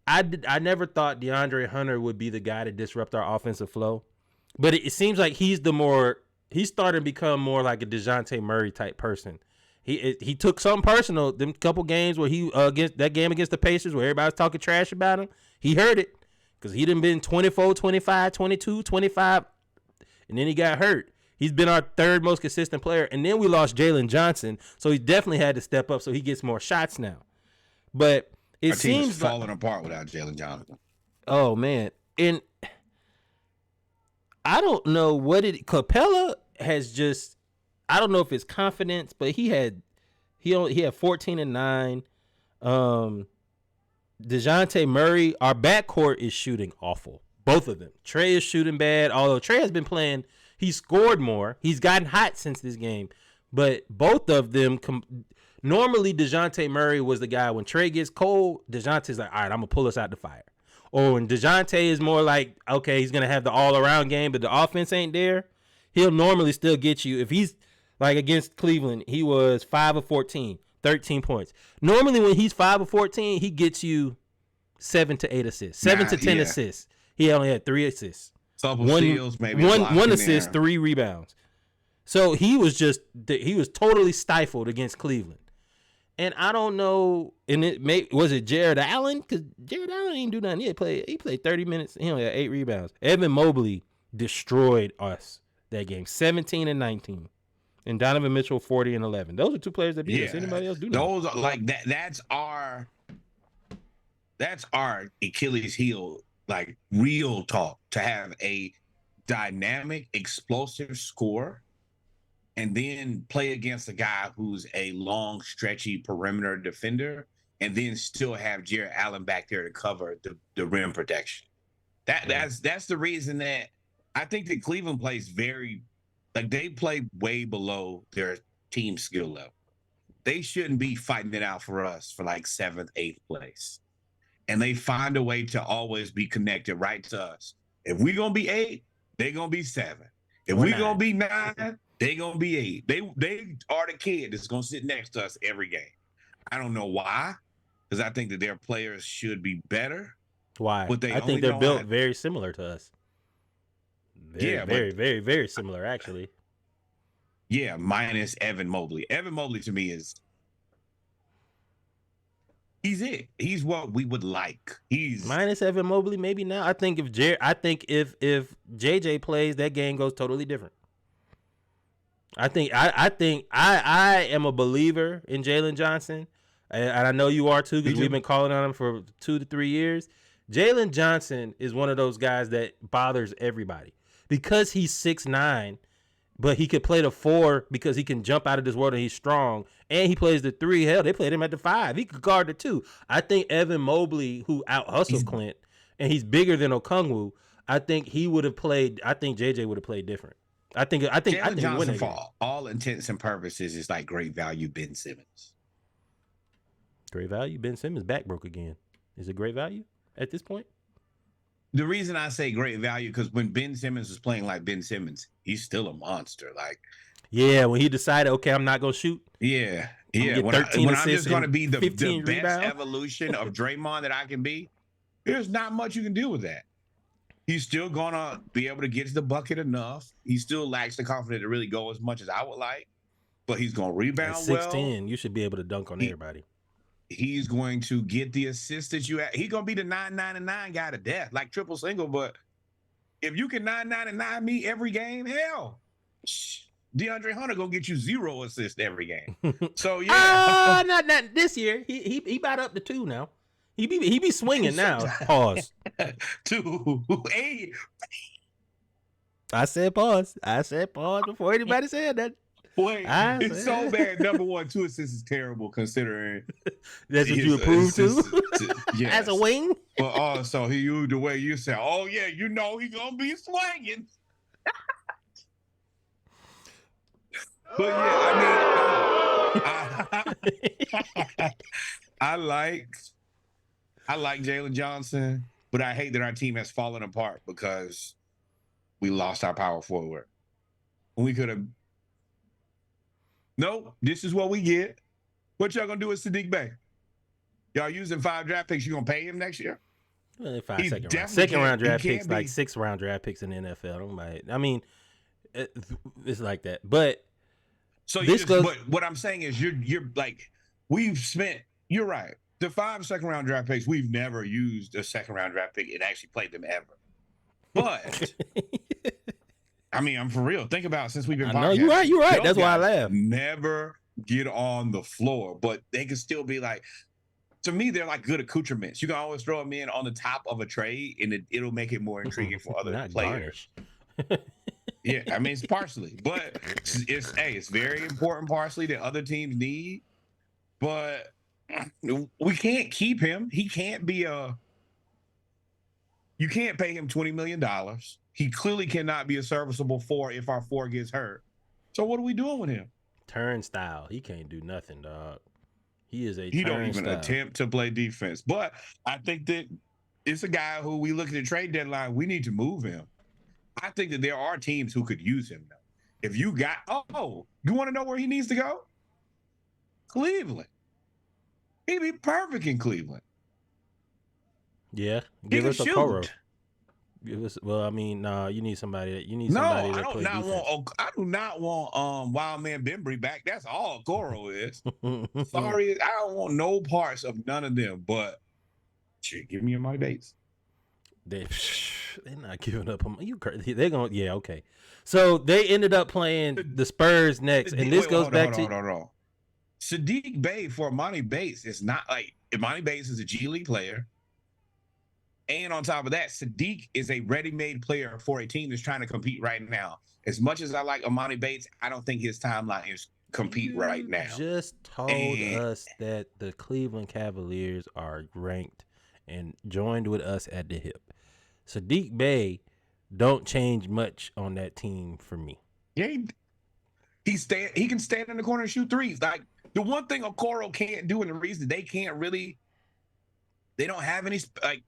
I never thought DeAndre Hunter would be the guy to disrupt our offensive flow, but it seems like he's starting to become more like a DeJounte Murray type person. He took something personal. Them couple games where he against that game against the Pacers where everybody's talking trash about him, he heard it because he done been 24, 25, 22, 25, and then he got hurt. He's been our third most consistent player, and then we lost Jalen Johnson, so he definitely had to step up so he gets more shots now. But it seems falling apart without Jalen Johnson. Oh man, and I don't know what Capella has just. I don't know if it's confidence, but he had 14 and 9. DeJounte Murray, our backcourt is shooting awful. Both of them. Trey is shooting bad, although Trey has been playing. He scored more. He's gotten hot since this game, but both of them. Normally, DeJounte Murray was the guy when Trey gets cold. DeJounte's like, all right, I'm gonna pull us out the fire. Or when DeJounte is more like, okay, he's gonna have the all-around game, but the offense ain't there. He'll normally still get you. If he's like against Cleveland, he was 5 of 14, 13 points. Normally, when he's 5 of 14, he gets you 7 to 8 assists, 7 to 10 assists. He only had 3 assists. Couple steals, maybe one assist, 3 rebounds. So he was totally stifled against Cleveland. And I don't know, was it Jared Allen? Because Jared Allen didn't do nothing. He played 30 minutes. He only had 8 rebounds. Evan Mobley destroyed us that game, 17 and 19. And Donovan Mitchell, 40 and 11. Those are 2 players that beat us. Anybody else do nothing? Those are like that. That's our Achilles heel, like real talk, to have a dynamic, explosive score and then play against a guy who's a long, stretchy perimeter defender, and then still have Jared Allen back there to cover the rim protection. That's the reason that I think that Cleveland plays they play way below their team skill level. They shouldn't be fighting it out for us for like 7th, 8th place. And they find a way to always be connected right to us. If we're going to be 8, they're going to be 7. If we're going to be 9, they're going to be 8. They are the kid that's going to sit next to us every game. I don't know why, because I think that their players should be better. Why? I think they're built very similar to us. Very, very similar, actually. Yeah, minus Evan Mobley. Evan Mobley to me is He's it. He's what we would like. He's minus Evan Mobley. Maybe now. I think if JJ plays, that game goes totally different. I think I am a believer in Jalen Johnson, and I know you are too because we've been calling on him for 2 to 3 years. Jalen Johnson is one of those guys that bothers everybody because he's 6'9", but he could play the 4 because he can jump out of this world and he's strong, and he plays the 3. Hell, they played him at the 5. He could guard the 2. I think Evan Mobley, who out hustled Clint, and he's bigger than Okongwu, I think he would have played. I think JJ would have played different. I think Johnson, for all intents and purposes, is like great value Ben Simmons. Great value. Ben Simmons back broke again. Is it great value at this point? The reason I say great value because when Ben Simmons was playing like Ben Simmons, he's still a monster. Like, yeah, when he decided, okay, I'm not gonna shoot. Yeah. When I'm just gonna be the best evolution of Draymond that I can be, there's not much you can do with that. He's still gonna be able to get to the bucket enough. He still lacks the confidence to really go as much as I would like, but he's gonna rebound at 6'10", well. You should be able to dunk on everybody. He's going to get the assist that you have. He's gonna be the 9-9-9 guy to death, like triple single. But if you can 9-9-9 me every game, hell, DeAndre Hunter gonna get you 0 assists every game. So yeah, not this year. He about up to 2 now. He be swinging now. Pause. 2. Hey. I said pause before anybody said that. Wait, it's so bad. Number 1, 2 assists is terrible considering that's what you approved to. Yes. As a wing. But also he used the way you said, "Oh yeah, you know he's gonna be swinging." But yeah, I like Jalen Johnson, but I hate that our team has fallen apart because we lost our power forward. We could have. No, this is what we get. What y'all gonna do with Sadiq Bey? Y'all using 5 draft picks? You gonna pay him next year? Well, 5 second round draft picks, like 6 round draft picks in the NFL. I mean, it's like that. But so but what I'm saying is, you're like, we've spent. You're right. The 5 second round draft picks, we've never used a second round draft pick and actually played them ever. But I mean, I'm for real. Think about it, since we've been. No, you're right. That's why I laugh. Never get on the floor, but they can still be like. To me, they're like good accoutrements. You can always throw them in on the top of a trade, and it'll make it more intriguing for other players. Yeah, I mean, it's parsley, but it's very important parsley that other teams need. But we can't keep him. He can't be you can't pay him $20 million. He clearly cannot be a serviceable 4 if our 4 gets hurt. So what are we doing with him? Turnstile. He can't do nothing, dog. He is a He don't even attempt to play defense. But I think that it's a guy who we look at the trade deadline, we need to move him. I think that there are teams who could use him now. If you got, you want to know where he needs to go? Cleveland. He'd be perfect in Cleveland. Yeah, give us a Coro. Give us. Well, I mean, you need somebody. You need somebody that plays defense. I do not want Wild Man Bembry back. That's all Coro is. Sorry, I don't want no parts of none of them. But shit, give me your Money Bates. They're not giving up on you. They're going. Yeah, okay. So they ended up playing the Spurs next, and this goes back to. Hold on. Sadiq Bey for Money Bates is not like Money Bates is a G League player. And on top of that, Sadiq is a ready-made player for a team that's trying to compete right now. As much as I like Amani Bates, I don't think his timeline is compete right now. Just told us that the Cleveland Cavaliers are ranked and joined with us at the hip. Sadiq Bey don't change much on that team for me. Yeah, he can stand in the corner and shoot threes. Like the one thing Okoro can't do, and the reason they don't have any like.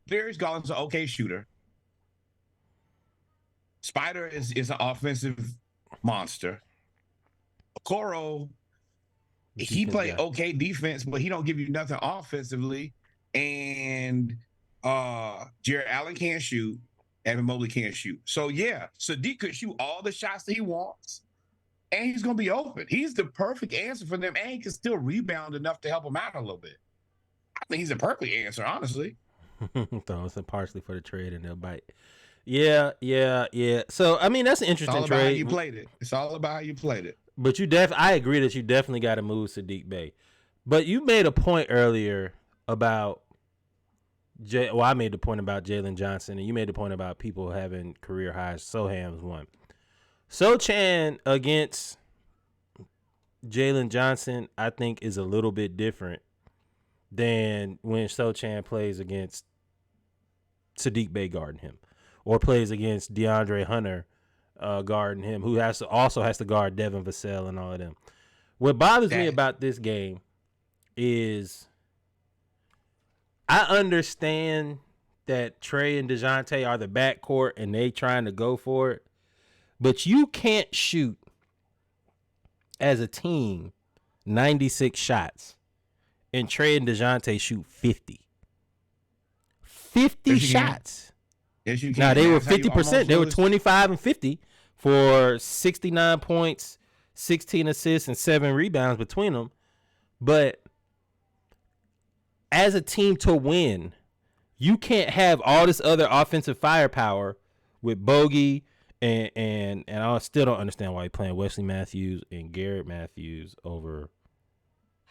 Darius Garland's an okay shooter. Spider is an offensive monster. Okoro, he play okay defense, but he don't give you nothing offensively. And Jared Allen can't shoot. Evan Mobley can't shoot. So yeah, Sadiq could shoot all the shots that he wants, and he's gonna be open. He's the perfect answer for them, and he can still rebound enough to help them out a little bit. think he's a perfect answer, honestly. Throw some parsley for the trade and they'll bite. Yeah. So I mean that's an It's all interesting about how you trade. played it. It's all about how you played it. But I agree that you definitely got to move Sadiq Bey. But you made a point earlier about I made the point about Jalen Johnson, and you made the point about people having career highs. Soham's one. Sochan against Jalen Johnson, I think, is a little bit different than when Sochan plays against Sadiq Bey guarding him, or plays against DeAndre Hunter guarding him, who also has to guard Devin Vassell and all of them. What bothers me about this game is I understand that Trey and DeJounte are the backcourt and they trying to go for it, but you can't shoot as a team 96 shots and Trey and DeJounte shoot 50. 50 shots. Yes, you can. Now, they were 50%. They were 25 and 50 for 69 points, 16 assists, and 7 rebounds between them. But as a team to win, you can't have all this other offensive firepower with Bogey and I still don't understand why you're playing Wesley Matthews and Garrett Matthews over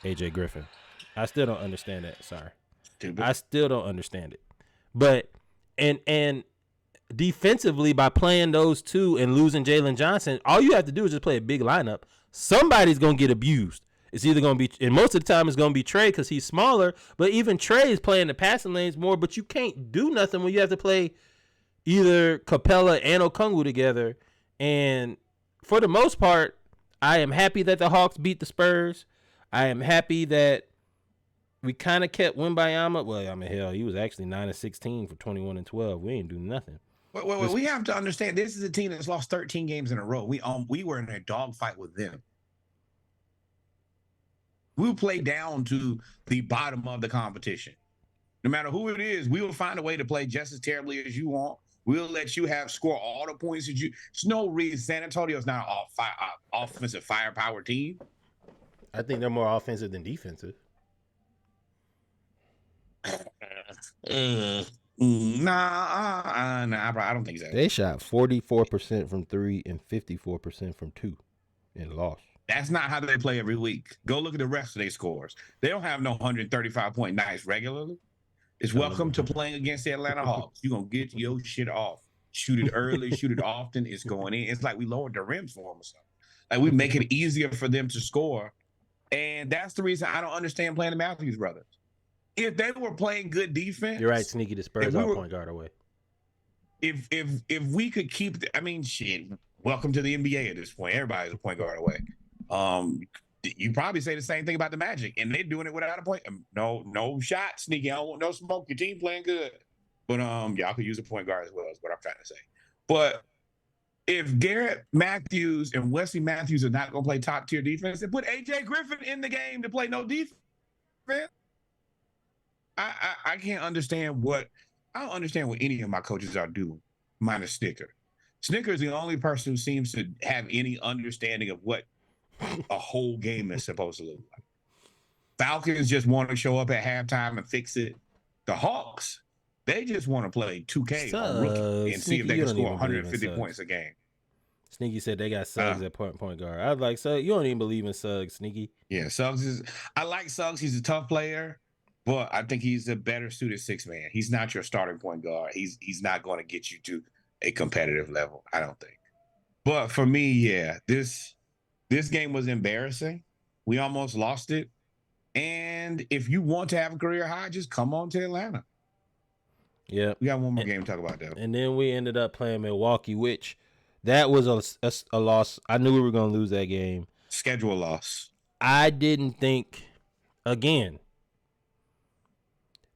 AJ Griffin. I still don't understand that. Sorry. Stupid. I still don't understand it. But and defensively, by playing those two and losing Jalen Johnson, all you have to do is just play a big lineup. Somebody's gonna get abused. It's either going to be, and most of the time it's going to be Trey because he's smaller, but even Trey is playing the passing lanes more, but you can't do nothing when you have to play either Capella and Okongwu together. And for the most part, I am happy that the Hawks beat the Spurs. I am happy that we kind of kept Wembayama. Well, I mean, hell, he was actually 9-16 for 21 and 12. We ain't do nothing. Wait. We have to understand this is a team that's lost 13 games in a row. We were in a dogfight with them. We'll play down to the bottom of the competition. No matter who it is, we will find a way to play just as terribly as you want. We'll let you score all the points that you. There's no reason. San Antonio's not an offensive firepower team. I think they're more offensive than defensive. Nah, I don't think so. They shot 44% from 3 and 54% from 2 and lost. That's not how they play every week. Go look at the rest of their scores. They don't have no 135-point nights regularly. It's welcome to playing against the Atlanta Hawks. You're going to get your shit off. Shoot it early, shoot it often. It's going in. It's like we lowered the rims for them or something. Like we make it easier for them to score. And that's the reason I don't understand playing the Matthews brothers. If they were playing good defense. You're right, Sneaky. The Spurs are point guard away. If we could keep, shit, welcome to the NBA at this point. Everybody's a point guard away. You probably say the same thing about the Magic, and they're doing it without a point. No shot, Sneaky. I don't want no smoke. Your team playing good, but y'all could use a point guard as well. Is what I'm trying to say. But if Garrett Matthews and Wesley Matthews are not going to play top tier defense, then put AJ Griffin in the game to play no defense. I can't understand I don't understand what any of my coaches are doing, minus Snicker. Snicker is the only person who seems to have any understanding of what a whole game is supposed to look like. Falcons just want to show up at halftime and fix it. The Hawks, they just want to play 2K on rookie and see if they can score 150 points a game. Sneaky said they got Suggs at point guard. I was like, so you don't even believe in Suggs, Sneaky? Yeah, I like Suggs. He's a tough player, but I think he's a better suited six man. He's not your starting point guard. He's not going to get you to a competitive level, I don't think. But for me, yeah, this game was embarrassing. We almost lost it. And if you want to have a career high, just come on to Atlanta. Yeah. We got one more game to talk about, though. And then we ended up playing Milwaukee, which that was a loss. I knew we were going to lose that game. Schedule loss. I didn't think, again,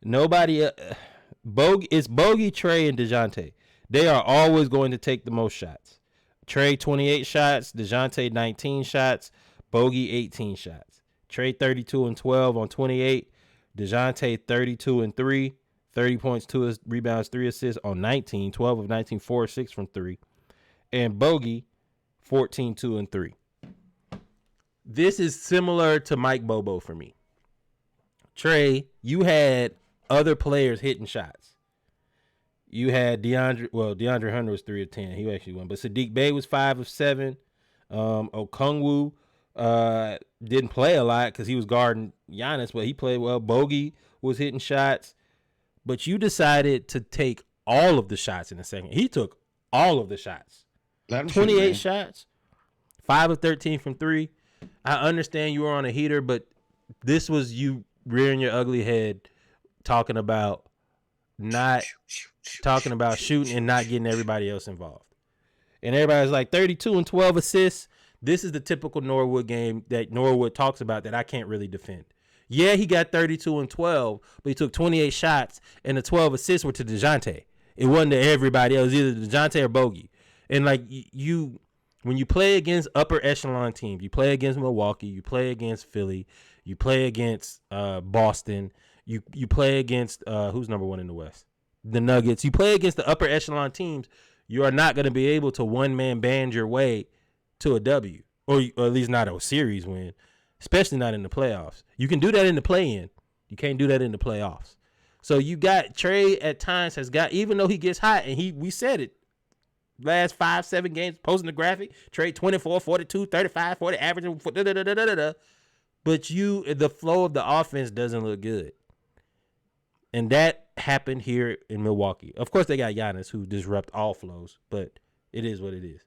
nobody, it's Bogey, Trey, and DeJounte. They are always going to take the most shots. Trey, 28 shots. DeJounte, 19 shots. Bogey, 18 shots. Trey, 32 and 12 on 28. DeJounte, 32 and 3. 30 points, 2 rebounds, 3 assists on 19. 12 of 19, 4 of 6 from 3. And Bogey, 14, 2 and 3. This is similar to Mike Bobo for me. Trey, you had other players hitting shots. You had DeAndre Hunter was 3 of 10. He actually won. But Sadiq Bey was 5 of 7. Okongwu didn't play a lot because he was guarding Giannis, but he played well. Bogey was hitting shots. But you decided to take all of the shots in the second. He took all of the shots. 28 shots, 5 of 13 from 3. I understand you were on a heater, but this was you rearing your ugly head talking about shooting and not getting everybody else involved. And everybody's like 32 and 12 assists. This is the typical Norwood game that Norwood talks about that I can't really defend. Yeah, he got 32 and 12, but he took 28 shots, and the 12 assists were to DeJounte. It wasn't to everybody else, either DeJounte or Bogey. And like when you play against upper echelon teams, you play against Milwaukee, you play against Philly, you play against Boston, you play against who's number 1 in the West? The Nuggets. You play against the upper echelon teams, you are not going to be able to one-man band your way to a W, or at least not a series win, especially not in the playoffs. You can do that in the play-in. You can't do that in the playoffs. So you got Trey at times even though he gets hot, and we said it, last 5-7 games, posting the graphic, Trey 24, 42, 35, 40, averaging, but the flow of the offense doesn't look good. And that happened here in Milwaukee. Of course, they got Giannis, who disrupt all flows, but it is what it is.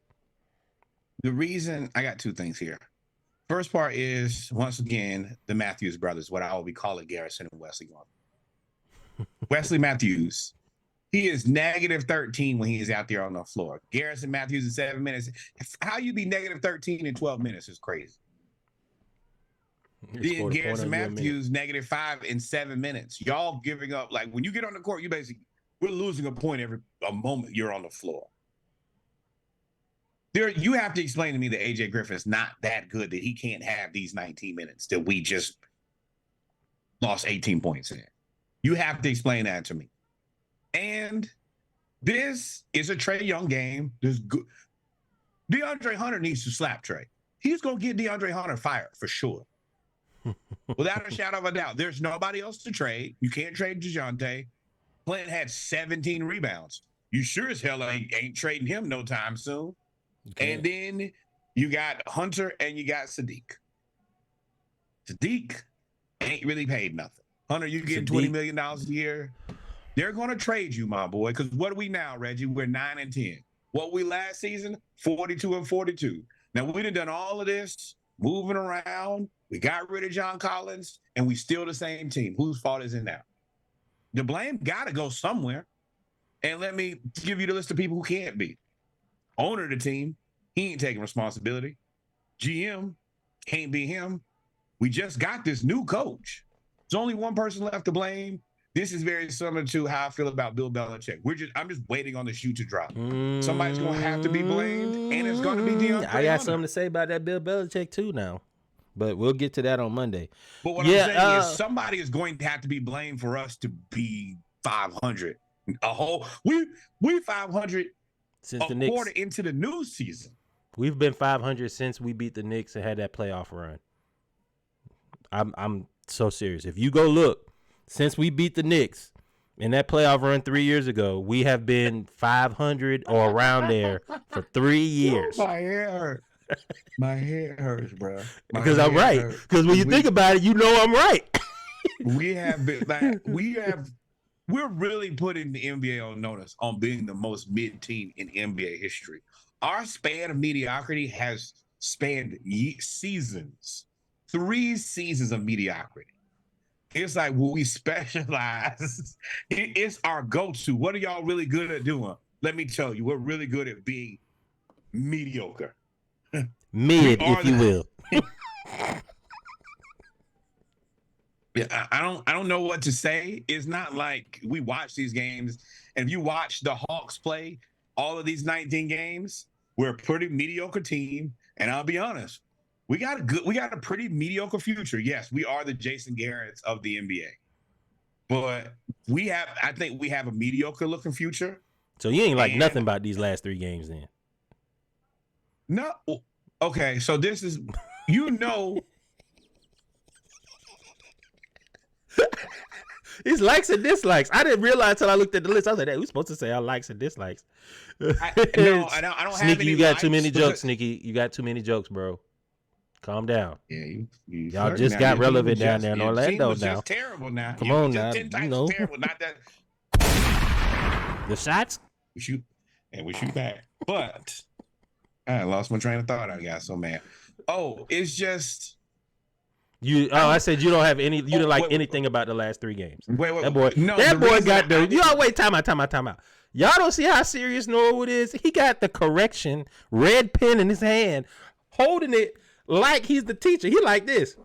The reason I got 2 things here. First part is, once again, the Matthews brothers, what I will be calling Garrison and Wesley. Wesley Matthews, he is negative 13 when he is out there on the floor. Garrison Matthews in 7 minutes. How you be negative 13 in 12 minutes is crazy. Then Garrison Matthews negative 5 in 7 minutes. Y'all giving up, like when you get on the court, we're losing a point every moment you're on the floor. You have to explain to me that AJ Griffin's not that good, that he can't have these 19 minutes that we just lost 18 points in. You have to explain that to me. And this is a Trae Young game. DeAndre Hunter needs to slap Trae. He's going to get DeAndre Hunter fired for sure. Without a shadow of a doubt. There's nobody else to trade. You can't trade DeJounte. Clint had 17 rebounds. You sure as hell ain't trading him no time soon. Okay. And then you got Hunter and you got Sadiq. Sadiq ain't really paid nothing. Hunter, you getting $20 million a year. They're going to trade you, my boy, because what are we now, Reggie? We're 9 and 10. What we last season? 42 and 42. Now, we done all of this, moving around. We got rid of John Collins, and we still the same team. Whose fault is it now? The blame got to go somewhere. And let me give you the list of people who can't be. Owner of the team, he ain't taking responsibility. GM, can't be him. We just got this new coach. There's only one person left to blame. This is very similar to how I feel about Bill Belichick. I'm just waiting on the shoe to drop. Somebody's going to have to be blamed, and it's going to be DeAndre I got Hunter. something to say about that Bill Belichick too now, but we'll get to that on Monday. But what I'm saying is somebody is going to have to be blamed for us to be 500. We 500 since the quarter Knicks, into the new season. We've been 500 since we beat the Knicks and had that playoff run. I'm so serious. If you go look, since we beat the Knicks in that playoff run 3 years ago, we have been 500 or around there for 3 years. My hair hurts, bro. Because I'm right. Because when you think about it, you know I'm right. We have been we're really putting the NBA on notice on being the most mid team in NBA history. Our span of mediocrity has spanned seasons, 3 seasons of mediocrity. It's like when we specialize, it's our go-to. What are y'all really good at doing? Let me tell you, we're really good at being mediocre. Mid, if you will. Yeah, I don't know what to say. It's not like we watch these games, and if you watch the Hawks play all of these 19 games, we're a pretty mediocre team. And I'll be honest, we got a pretty mediocre future. Yes, we are the Jason Garretts of the NBA, but I think we have a mediocre looking future. So you ain't like nothing about these last 3 games then? No. Okay, so this is, you know. It's likes and dislikes. I didn't realize until I looked at the list. I was like, hey, we're supposed to say our likes and dislikes. No, I don't have Sneaky, any you got likes too many because- jokes, Sneaky. You got too many jokes, bro. Calm down. Yeah, you Y'all flirting just now. got Your team relevant was down just- there in your team Orlando was now. just terrible now. Come You on was just now, 10 you times know. terrible. Not that The shots? we shoot back. But I lost my train of thought. I got so mad. Oh, it's just I said you don't have any. You didn't like wait, anything about the last 3 games. wait. That boy, No, that the boy reason got I the. didn't- Y'all wait, time out. Y'all don't see how serious Norwood is. He got the correction red pen in his hand, holding it like he's the teacher. He like this.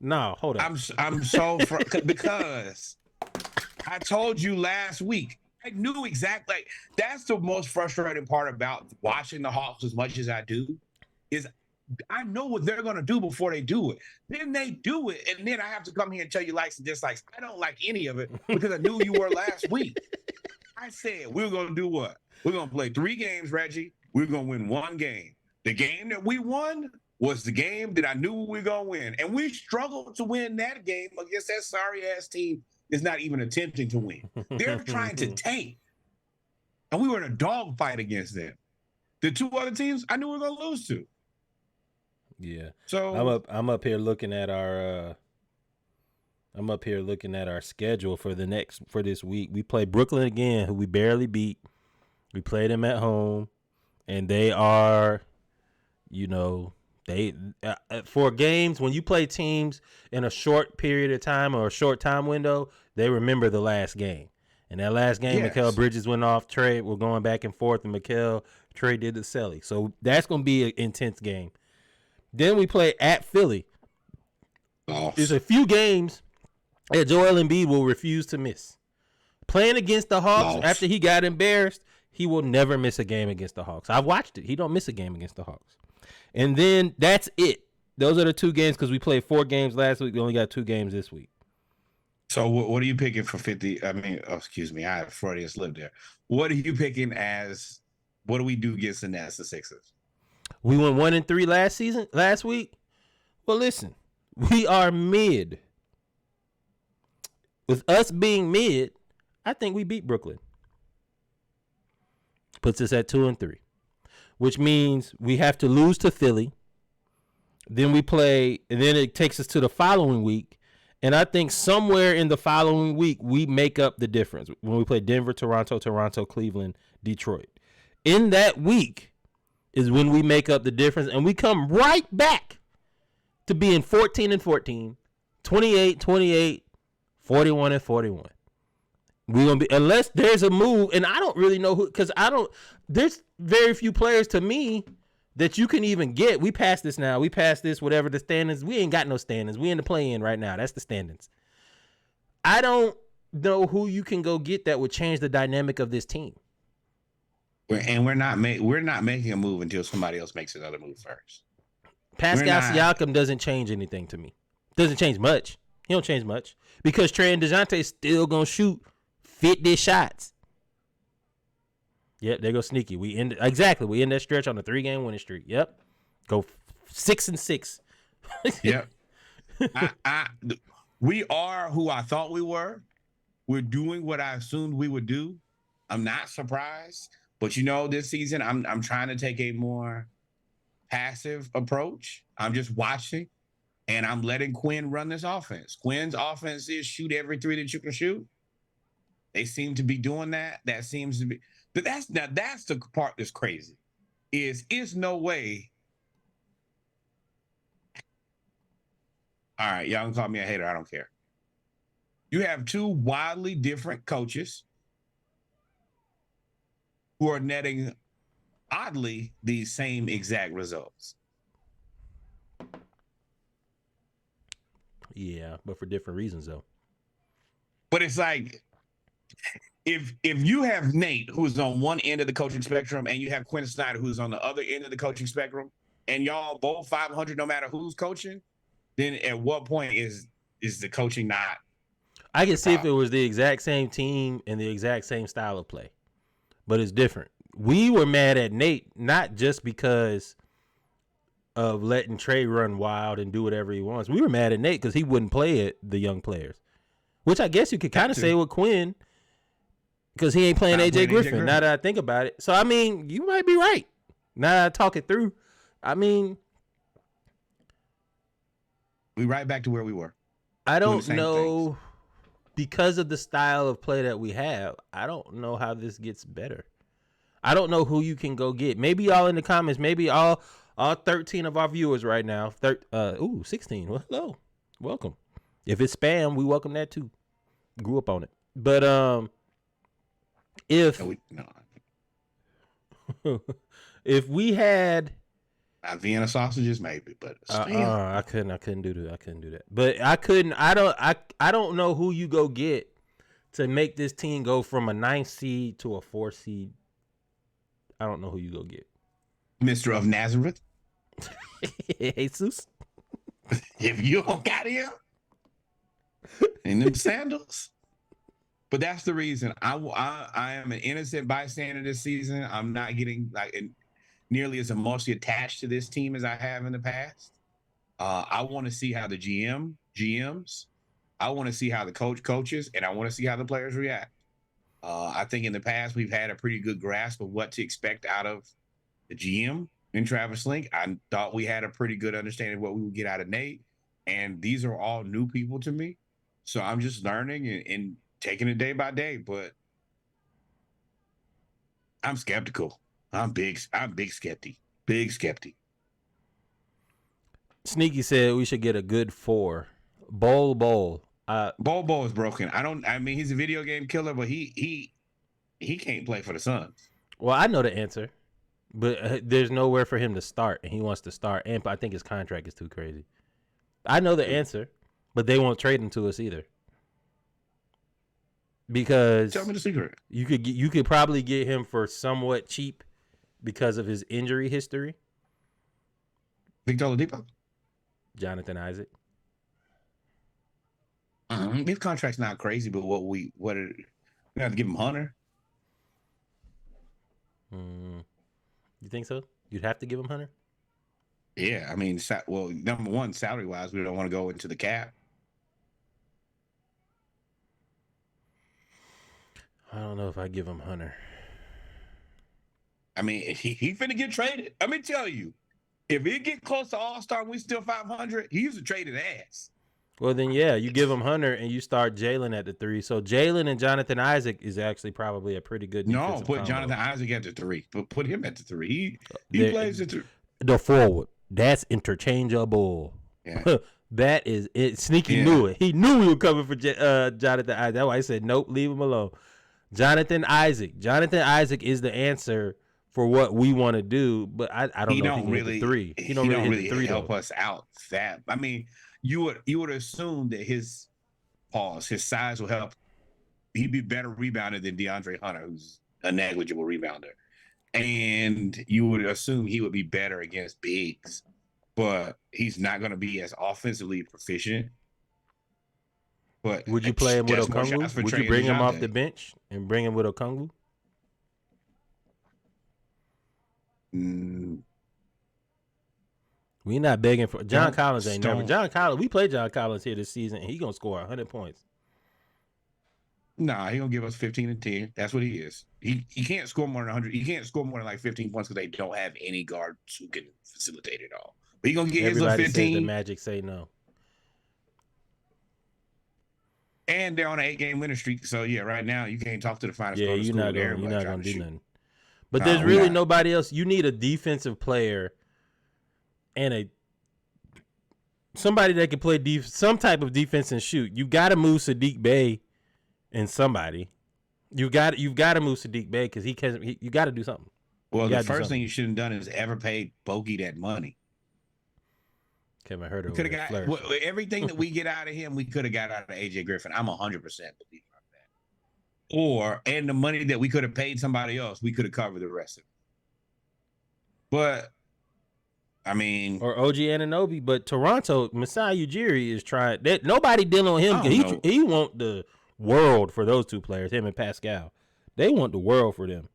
No, hold on. I'm so because I told you last week. I knew exactly. Like, that's the most frustrating part about watching the Hawks as much as I do. Is I know what they're gonna do before they do it. Then they do it, and then I have to come here and tell you likes and dislikes. I don't like any of it because I knew you were last week. I said we're gonna do what? We're gonna play 3 games, Reggie. We're gonna win 1 game. The game that we won was the game that I knew we were gonna win, and we struggled to win that game against that sorry ass team. Is not even attempting to win. They're trying to tank, and we were in a dogfight against them. The 2 other teams I knew we were gonna lose to. Yeah. So I'm up here looking at our schedule for this week. We play Brooklyn again, who we barely beat. We played them at home, and they are, they for games when you play teams in a short period of time or a short time window, they remember the last game. And that last game, Yes. Mikal Bridges went off. Trey, we're going back and forth, and Trey did the Selly. So that's going to be an intense game. Then we play at Philly. There's a few games that Joel Embiid will refuse to miss. Playing against the Hawks after he got embarrassed, he will never miss a game against the Hawks. I've watched it. He don't miss a game against the Hawks. And then that's it. Those are the 2 games because we played 4 games last week. We only got 2 games this week. So what are you picking for 50? I mean, excuse me, I have Freudian slip there. What are you picking as? What do we do against the Nets, the Sixers? We went 1-3 last week. Well, listen, we are mid. With us being mid, I think we beat Brooklyn. Puts us at 2-3, which means we have to lose to Philly. Then we play, and then it takes us to the following week. And I think somewhere in the following week, we make up the difference when we play Denver, Toronto, Cleveland, Detroit. In that week is when we make up the difference, and we come right back to being 14-14, 28-28, 41-41. We're gonna be, unless there's a move, and I don't really know who, because there's very few players to me that you can even get. We passed this now. We passed this, whatever the standings. We ain't got no standings. We in the play-in right now. That's the standings. I don't know who you can go get that would change the dynamic of this team. And we're not making a move until somebody else makes another move first. Pascal Siakam doesn't change anything to me. Doesn't change much. He don't change much because Trey and DeJounte still gonna shoot 50 shots. Yep, they go Sneaky. We end that stretch on a 3-game winning streak. Yep, go 6-6. Yep. We are who I thought we were. We're doing what I assumed we would do. I'm not surprised, but this season I'm trying to take a more passive approach. I'm just watching, and I'm letting Quinn run this offense. Quinn's offense is shoot every 3 that you can shoot. They seem to be doing that. That seems to be. But that's the part that's crazy. Is no way. All right, y'all can call me a hater. I don't care. You have 2 wildly different coaches who are netting, oddly, the same exact results. Yeah, but for different reasons, though. But it's like, if you have Nate, who's on one end of the coaching spectrum, and you have Quinn Snyder, who's on the other end of the coaching spectrum, and y'all both 500 no matter who's coaching, then at what point is the coaching not? I can see if it was the exact same team and the exact same style of play, but it's different. We were mad at Nate, not just because of letting Trey run wild and do whatever he wants. We were mad at Nate because he wouldn't play the young players. Which I guess you could kind of say with Quinn, because he ain't playing AJ Griffin. Now that I think about it, so I mean, you might be right. Now that I talk it through, I mean, we right back to where we were. I don't know, because of the style of play that we have. I don't know how this gets better. I don't know who you can go get. Maybe y'all in the comments. Maybe all 13 of our viewers right now. 16. Well, hello, welcome. If it's spam, we welcome that too. Grew up on it, but if we had Vienna sausages, maybe, but I couldn't do that. But I don't know who you go get to make this team go from a 9th seed to a 4th seed. I don't know who you go get. Mr. of Nazareth, Jesus. If you don't got him in them sandals. But that's the reason I am an innocent bystander this season. I'm not getting nearly as emotionally attached to this team as I have in the past. I want to see how the GMs, I want to see how the coaches, and I want to see how the players react. I think in the past we've had a pretty good grasp of what to expect out of the GM in Travis Link. I thought we had a pretty good understanding of what we would get out of Nate, and these are all new people to me. So I'm just learning and taking it day by day, but I'm skeptical. I'm big skeptic. Big skeptic. Sneaky said we should get a good 4. Bowl. Bowl is broken. I mean, he's a video game killer, but he can't play for the Suns. Well, I know the answer, but there's nowhere for him to start, and he wants to start, and I think his contract is too crazy. I know the answer, but they won't trade him to us either. Because tell me the secret. You could probably get him for somewhat cheap because of his injury history. Victor Oladipo, Jonathan Isaac. His contract's not crazy, but we have to give him Hunter. You think so? You'd have to give him Hunter. Yeah, I mean, well, number one, salary wise, we don't want to go into the cap. I don't know if I give him Hunter. I mean, he finna get traded. Let me tell you, if he get close to All-Star and we still 500, he's a traded ass. Well, then, yeah, you give him Hunter and you start Jalen at the 3. So Jalen and Jonathan Isaac is actually probably a pretty good defensive put combo. Jonathan Isaac at the 3. Put him at the 3. He plays at the forward. That's interchangeable. Yeah. That is it. Sneaky knew it. He knew we were coming for Jonathan Isaac. That's why I said, nope, leave him alone. Jonathan Isaac is the answer for what we want to do, but I don't know if he can hit the 3. He don't really hit the 3 help us out. That I mean, you would assume that his size will help. He'd be better rebounder than DeAndre Hunter, who's a negligible rebounder, and you would assume he would be better against bigs, but he's not going to be as offensively proficient. But would you play him with Okongwu? Would you bring him off the bench and bring him with Okongwu? We not begging for John Collins. Ain't never John Collins. We played John Collins here this season, and he gonna score 100 points. Nah, he gonna give us 15 and 10. That's what he is. He can't score more than 100. He can't score more than like 15 points because they don't have any guards who can facilitate it all. But he gonna get his 15. Everybody says the Magic say no. And they're on an 8-game winning streak, so yeah, right now you can't talk to the finest. Yeah, you're not gonna do nothing. But there's really nobody else. You need a defensive player and somebody that can play some type of defense and shoot. You got to move Sadiq Bey and somebody. You've got to move Sadiq Bey because you got to do something. Well, the first thing you should have done is ever paid Bogey that money. Kevin Herter could have got everything that we get out of him. We could have got out of AJ Griffin. I'm 100% believe that. And the money that we could have paid somebody else, we could have covered the rest of it. But I mean, or OG Anunoby, but Toronto, Masai Ujiri is trying. Nobody dealing with him. He want the world for those two players, him and Pascal. They want the world for them.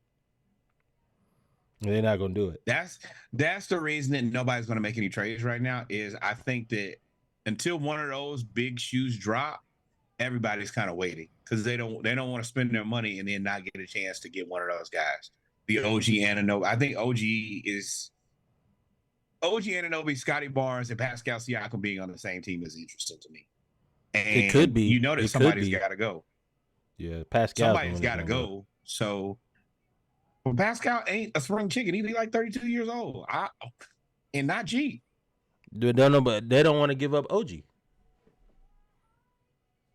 They're not going to do it. That's the reason that nobody's going to make any trades right now is I think that until one of those big shoes drop everybody's kind of waiting because they don't want to spend their money and then not get a chance to get one of those guys. The OG Anunoby. I think OG Anunoby, Scotty Barnes, and Pascal Siakam being on the same team is interesting to me. And it could be. You know that somebody's got to go. Yeah, Pascal. Somebody's got to go. So, well, Pascal ain't a spring chicken. He'd be like 32 years old. And not G. They don't know, but they don't want to give up OG.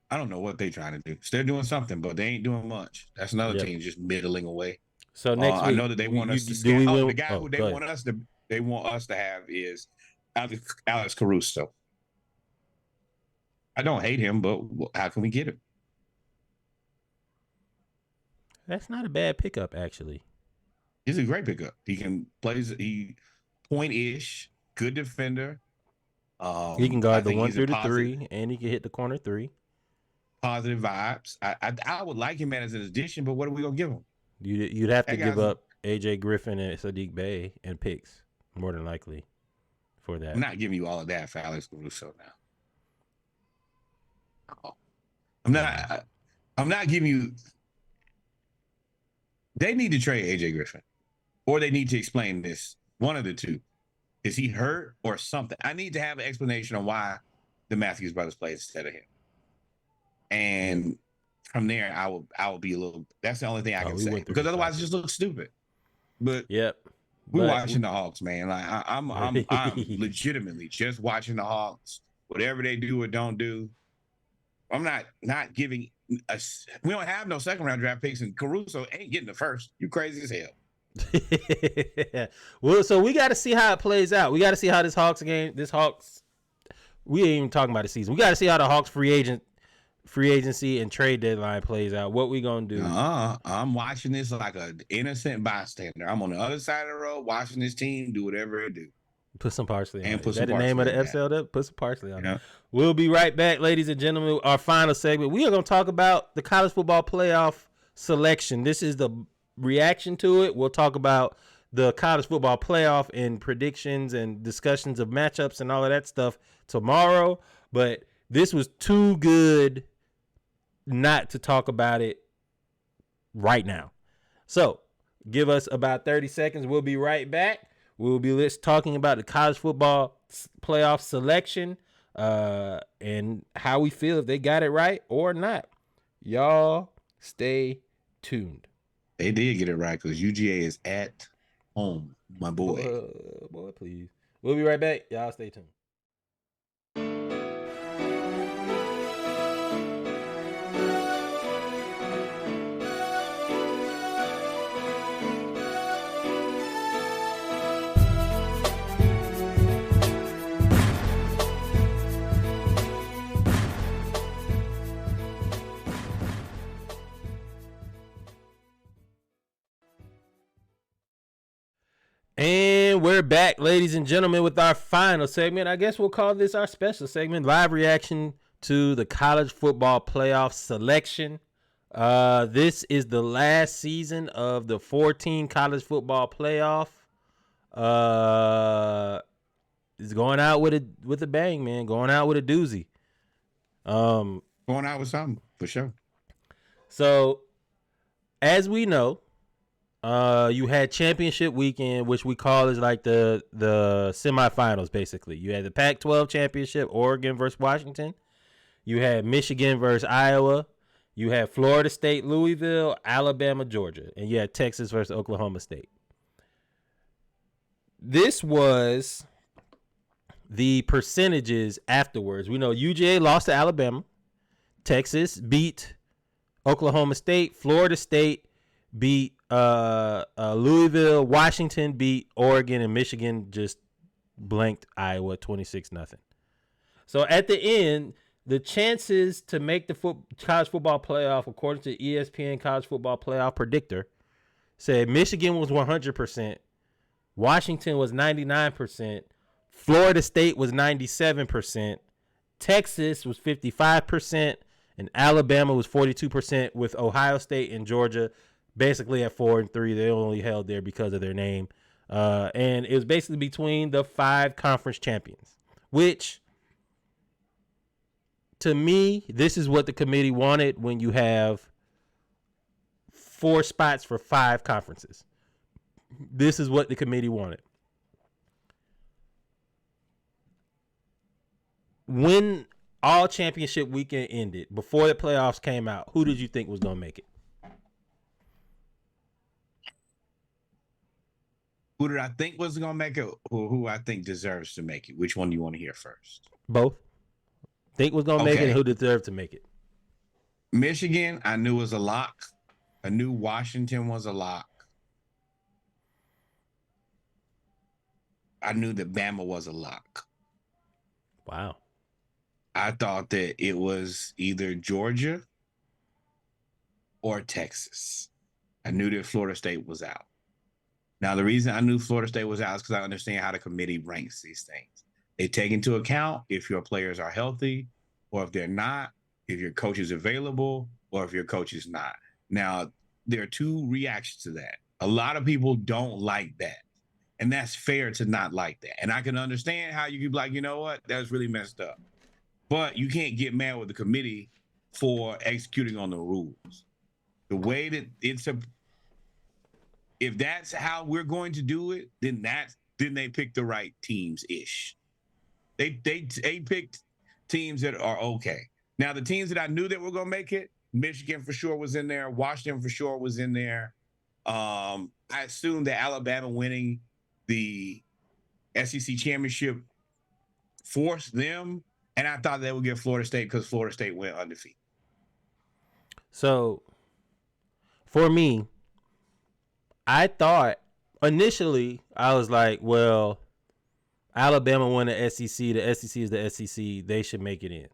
I don't know what they're trying to do. They're doing something, but they ain't doing much. That's another team just middling away. So next week, I know that they want us to scout. The guy who they want us to have is Alex Caruso. I don't hate him, but how can we get him? That's not a bad pickup, actually. He's a great pickup. He point-ish, good defender. He can guard the 1 through the 3, and he can hit the corner 3. Positive vibes. I would like him as an addition, but what are we gonna give him? You'd have to give up AJ Griffin and Sadiq Bey and picks, more than likely, for that. I'm not giving you all of that for Alex Caruso now. I'm not giving you. They need to trade AJ Griffin, or they need to explain this. One of the two. Is he hurt or something? I need to have an explanation on why the Matthews brothers played instead of him. And from there, I will be a little. That's the only thing I can say, because otherwise it just looks stupid. But we're watching the Hawks, man. Like I'm legitimately just watching the Hawks. Whatever they do or don't do, I'm not giving. We don't have no second round draft picks, and Caruso ain't getting the first. You crazy as hell. Well, so we got to see how it plays out. We got to see how this Hawks, we ain't even talking about the season. We got to see how the Hawks free agency and trade deadline plays out. What we gonna do? I'm watching this like an innocent bystander. I'm on the other side of the road watching this team do whatever it do. Put some parsley on it. Is that the name of the episode? Put some parsley on it. We'll be right back, ladies and gentlemen. Our final segment. We are going to talk about the college football playoff selection. This is the reaction to it. We'll talk about the college football playoff and predictions and discussions of matchups and all of that stuff tomorrow. But this was too good not to talk about it right now. So give us about 30 seconds. We'll be right back. We'll be talking about the college football playoff selection and how we feel if they got it right or not. Y'all stay tuned. They did get it right because UGA is at home, my boy. Boy, please. We'll be right back. Y'all stay tuned. And we're back, ladies and gentlemen, with our final segment. I guess we'll call this our special segment, live reaction to the college football playoff selection. This is the last season of the 14 college football playoff. It's going out with a bang, man. Going out with a doozy. Going out with something for sure. So, as we know, you had championship weekend, which we call is like the semifinals, basically. You had the Pac-12 championship, Oregon versus Washington. You had Michigan versus Iowa. You had Florida State, Louisville, Alabama, Georgia. And you had Texas versus Oklahoma State. This was the percentages afterwards. We know UGA lost to Alabama. Texas beat Oklahoma State. Florida State beat Louisville. Washington beat Oregon, and Michigan just blanked Iowa 26-0. So at the end, the chances to make the college football playoff, according to ESPN College Football Playoff Predictor, said Michigan was 100%, Washington was 99%, Florida State was 97%, Texas was 55%, and Alabama was 42%, with Ohio State and Georgia basically at 4-3. They only held there because of their name. And it was basically between the 5 conference champions, which to me, this is what the committee wanted when you have 4 spots for 5 conferences. This is what the committee wanted. When all championship weekend ended, before the playoffs came out, who did you think was going to make it? Who did I think was going to make it, or who I think deserves to make it? Which one do you want to hear first? Both. Think was going to make it and who deserved to make it? Michigan, I knew was a lock. I knew Washington was a lock. I knew that Bama was a lock. Wow. I thought that it was either Georgia or Texas. I knew that Florida State was out. Now, the reason I knew Florida State was out is because I understand how the committee ranks these things. They take into account if your players are healthy or if they're not, if your coach is available or if your coach is not. Now, there are 2 reactions to that. A lot of people don't like that. And that's fair to not like that. And I can understand how you could be like, you know what? That's really messed up. But you can't get mad with the committee for executing on the rules. The way that if that's how we're going to do it, then they picked the right teams ish. They picked teams that are okay. Now the teams that I knew that were going to make it, Michigan for sure was in there. Washington for sure was in there. I assumed that Alabama winning the SEC championship forced them, and I thought they would get Florida State because Florida State went undefeated. So, for me, I thought initially I was like, well, Alabama won the SEC. The SEC is the SEC. They should make it in.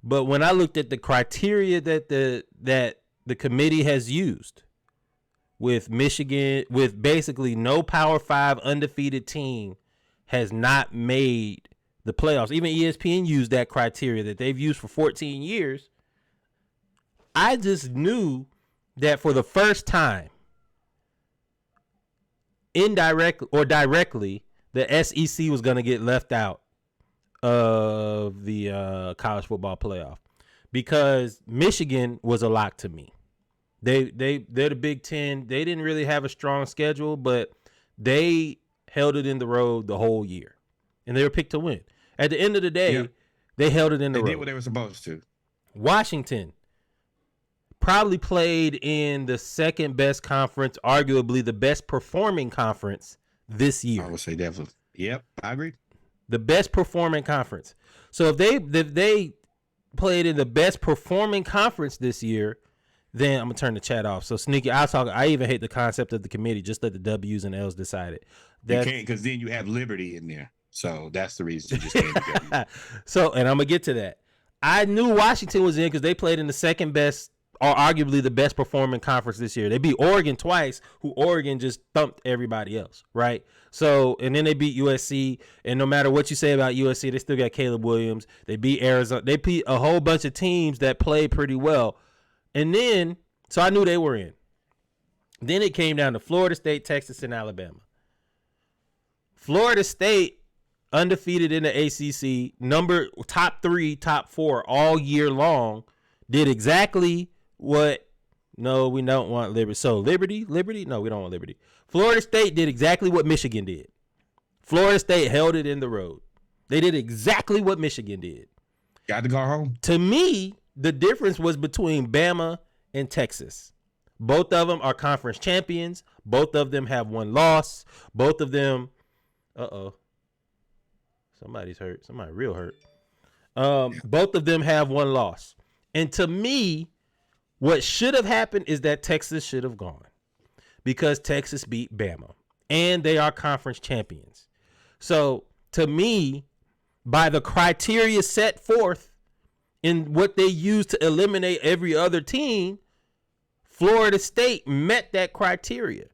But when I looked at the criteria that the committee has used with Michigan, with basically no Power 5 undefeated team has not made the playoffs. Even ESPN used that criteria that they've used for 14 years. I just knew that for the first time, indirectly or directly, the SEC was going to get left out of the college football playoff because Michigan was a lock to me. They're the Big Ten. They didn't really have a strong schedule, but they held it in the road the whole year, and they were picked to win. At the end of the day, they held it in the road. They did what they were supposed to. Washington probably played in the second best conference, arguably the best performing conference this year. I would say definitely. Yep, I agree. The best performing conference. So if they played in the best performing conference this year, then I'm gonna turn the chat off. So Sneaky, I even hate the concept of the committee. Just let the W's and L's decide it. You can't, because then you have Liberty in there. So that's the reason you just can't. So, and I'm gonna get to that. I knew Washington was in because they played in the second best, or arguably the best performing conference this year. They beat Oregon twice, who Oregon just thumped everybody else, right? So, and then they beat USC, and no matter what you say about USC, they still got Caleb Williams. They beat Arizona. They beat a whole bunch of teams that played pretty well. And then, so I knew they were in. Then it came down to Florida State, Texas, and Alabama. Florida State, undefeated in the ACC, top 3, top 4 all year long, did exactly what. No, we don't want Liberty. So Liberty? No, we don't want Liberty. Florida State did exactly what Michigan did. Florida State held it in the road. They did exactly what Michigan did. Got to go home. To me, the difference was between Bama and Texas. Both of them are conference champions. Both of them have one loss. Both of them, somebody's hurt. Somebody real hurt. Both of them have one loss. And to me, what should have happened is that Texas should have gone because Texas beat Bama and they are conference champions. So to me, by the criteria set forth in what they use to eliminate every other team, Florida State met that criteria.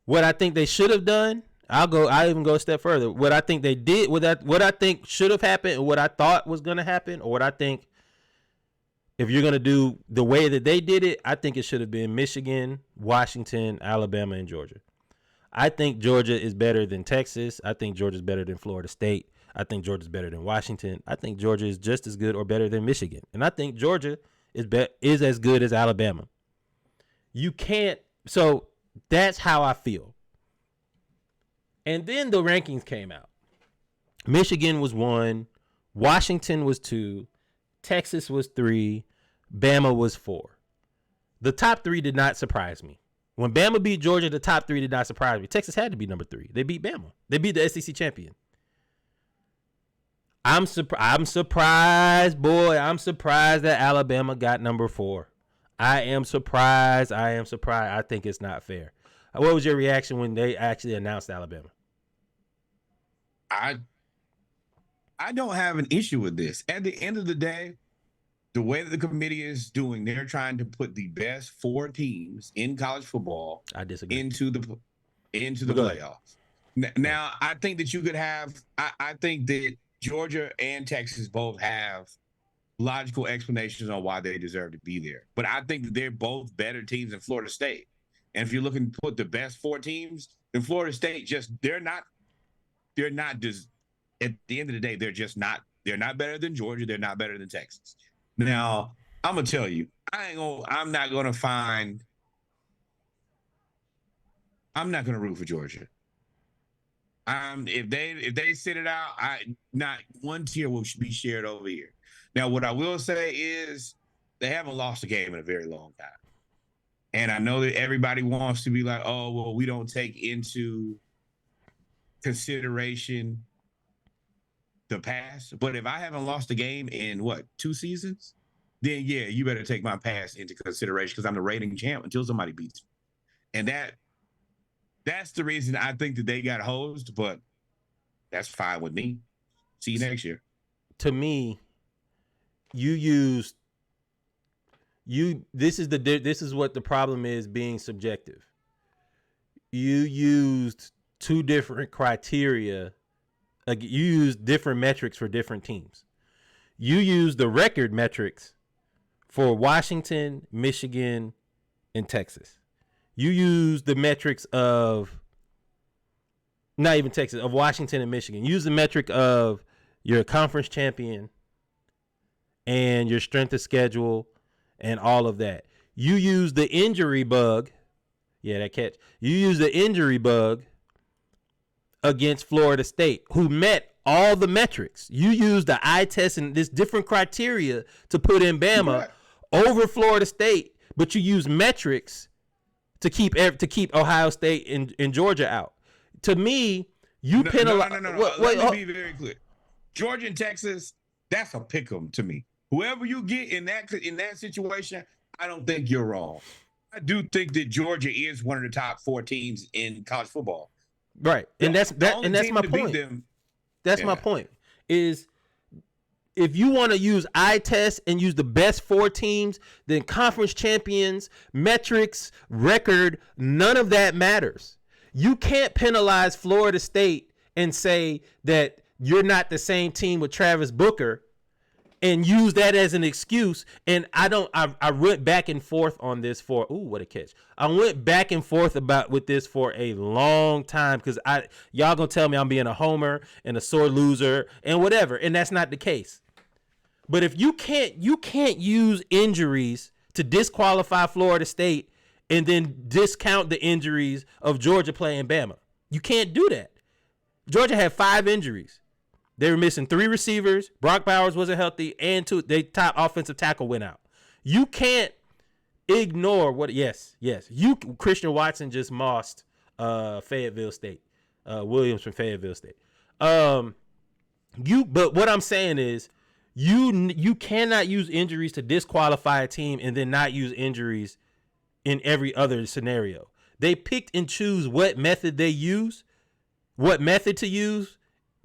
What I think they should have done, I'll even go a step further. What I think they did, what I think should have happened, and what I thought was going to happen, or what I think if you're going to do the way that they did it, I think it should have been Michigan, Washington, Alabama, and Georgia. I think Georgia is better than Texas. I think Georgia's better than Florida State. I think Georgia's better than Washington. I think Georgia is just as good or better than Michigan. And I think Georgia is as good as Alabama. You can't. So that's how I feel. And then the rankings came out. Michigan was 1. Washington was 2. Texas was 3. Bama was 4. The top 3 did not surprise me. When Bama beat Georgia, the top 3 did not surprise me. Texas had to be number 3. They beat Bama. They beat the SEC champion. I'm surprised, boy. I'm surprised that Alabama got number 4. I am surprised. I think it's not fair. What was your reaction when they actually announced Alabama? I don't have an issue with this. At the end of the day, the way that the committee is doing, they're trying to put the best 4 teams in college football into the playoffs. Now, I think that you could have. I think that Georgia and Texas both have logical explanations on why they deserve to be there. But I think that they're both better teams than Florida State. And if you're looking to put the best 4 teams, then Florida State they're not just, at the end of the day, they're not better than Georgia. They're not better than Texas. Now, I'm going to tell you, I'm not going to root for Georgia. If they sit it out, not one tear will be shared over here. Now, what I will say is they haven't lost a game in a very long time. And I know that everybody wants to be like, oh, well, we don't take into consideration the past. But if I haven't lost a game in 2 seasons, then yeah, you better take my past into consideration because I'm the reigning champ until somebody beats me. And that's the reason I think that they got hosed, but that's fine with me. See you next year. To me, this is what the problem is being subjective. You used 2 different criteria. Like, you used different metrics for different teams. You used the record metrics for Washington, Michigan, and Texas. You use the metrics of, not even Texas, of Washington and Michigan. Use the metric of your conference champion and your strength of schedule and all of that. You use the injury bug. Yeah, that catch. You use the injury bug against Florida State, who met all the metrics. You use the eye test and this different criteria to put in Bama over Florida State, but you use metrics to keep Ohio State and Georgia out. To me, you penalize. No. Let me be very clear. Georgia and Texas, that's a pick 'em to me. Whoever you get in that situation, I don't think you're wrong. I do think that Georgia is one of the top 4 teams in college football. Right, and that's my point. That's my point. Is if you want to use eye test and use the best 4 teams, then conference champions, metrics, record, none of that matters. You can't penalize Florida State and say that you're not the same team with Travis Booker and use that as an excuse. And I went back and forth on this what a catch. I went back and forth with this for a long time because y'all gonna tell me I'm being a homer and a sore loser and whatever, and that's not the case. But if you can't use injuries to disqualify Florida State and then discount the injuries of Georgia playing Bama. You can't do that. Georgia had 5 injuries. They were missing 3 receivers. Brock Bowers wasn't healthy, and 2. Their top offensive tackle went out. You can't ignore what. Yes. Christian Watson just mossed Fayetteville State. Williams from Fayetteville State. But what I'm saying is, you cannot use injuries to disqualify a team and then not use injuries in every other scenario. They picked and choose what method to use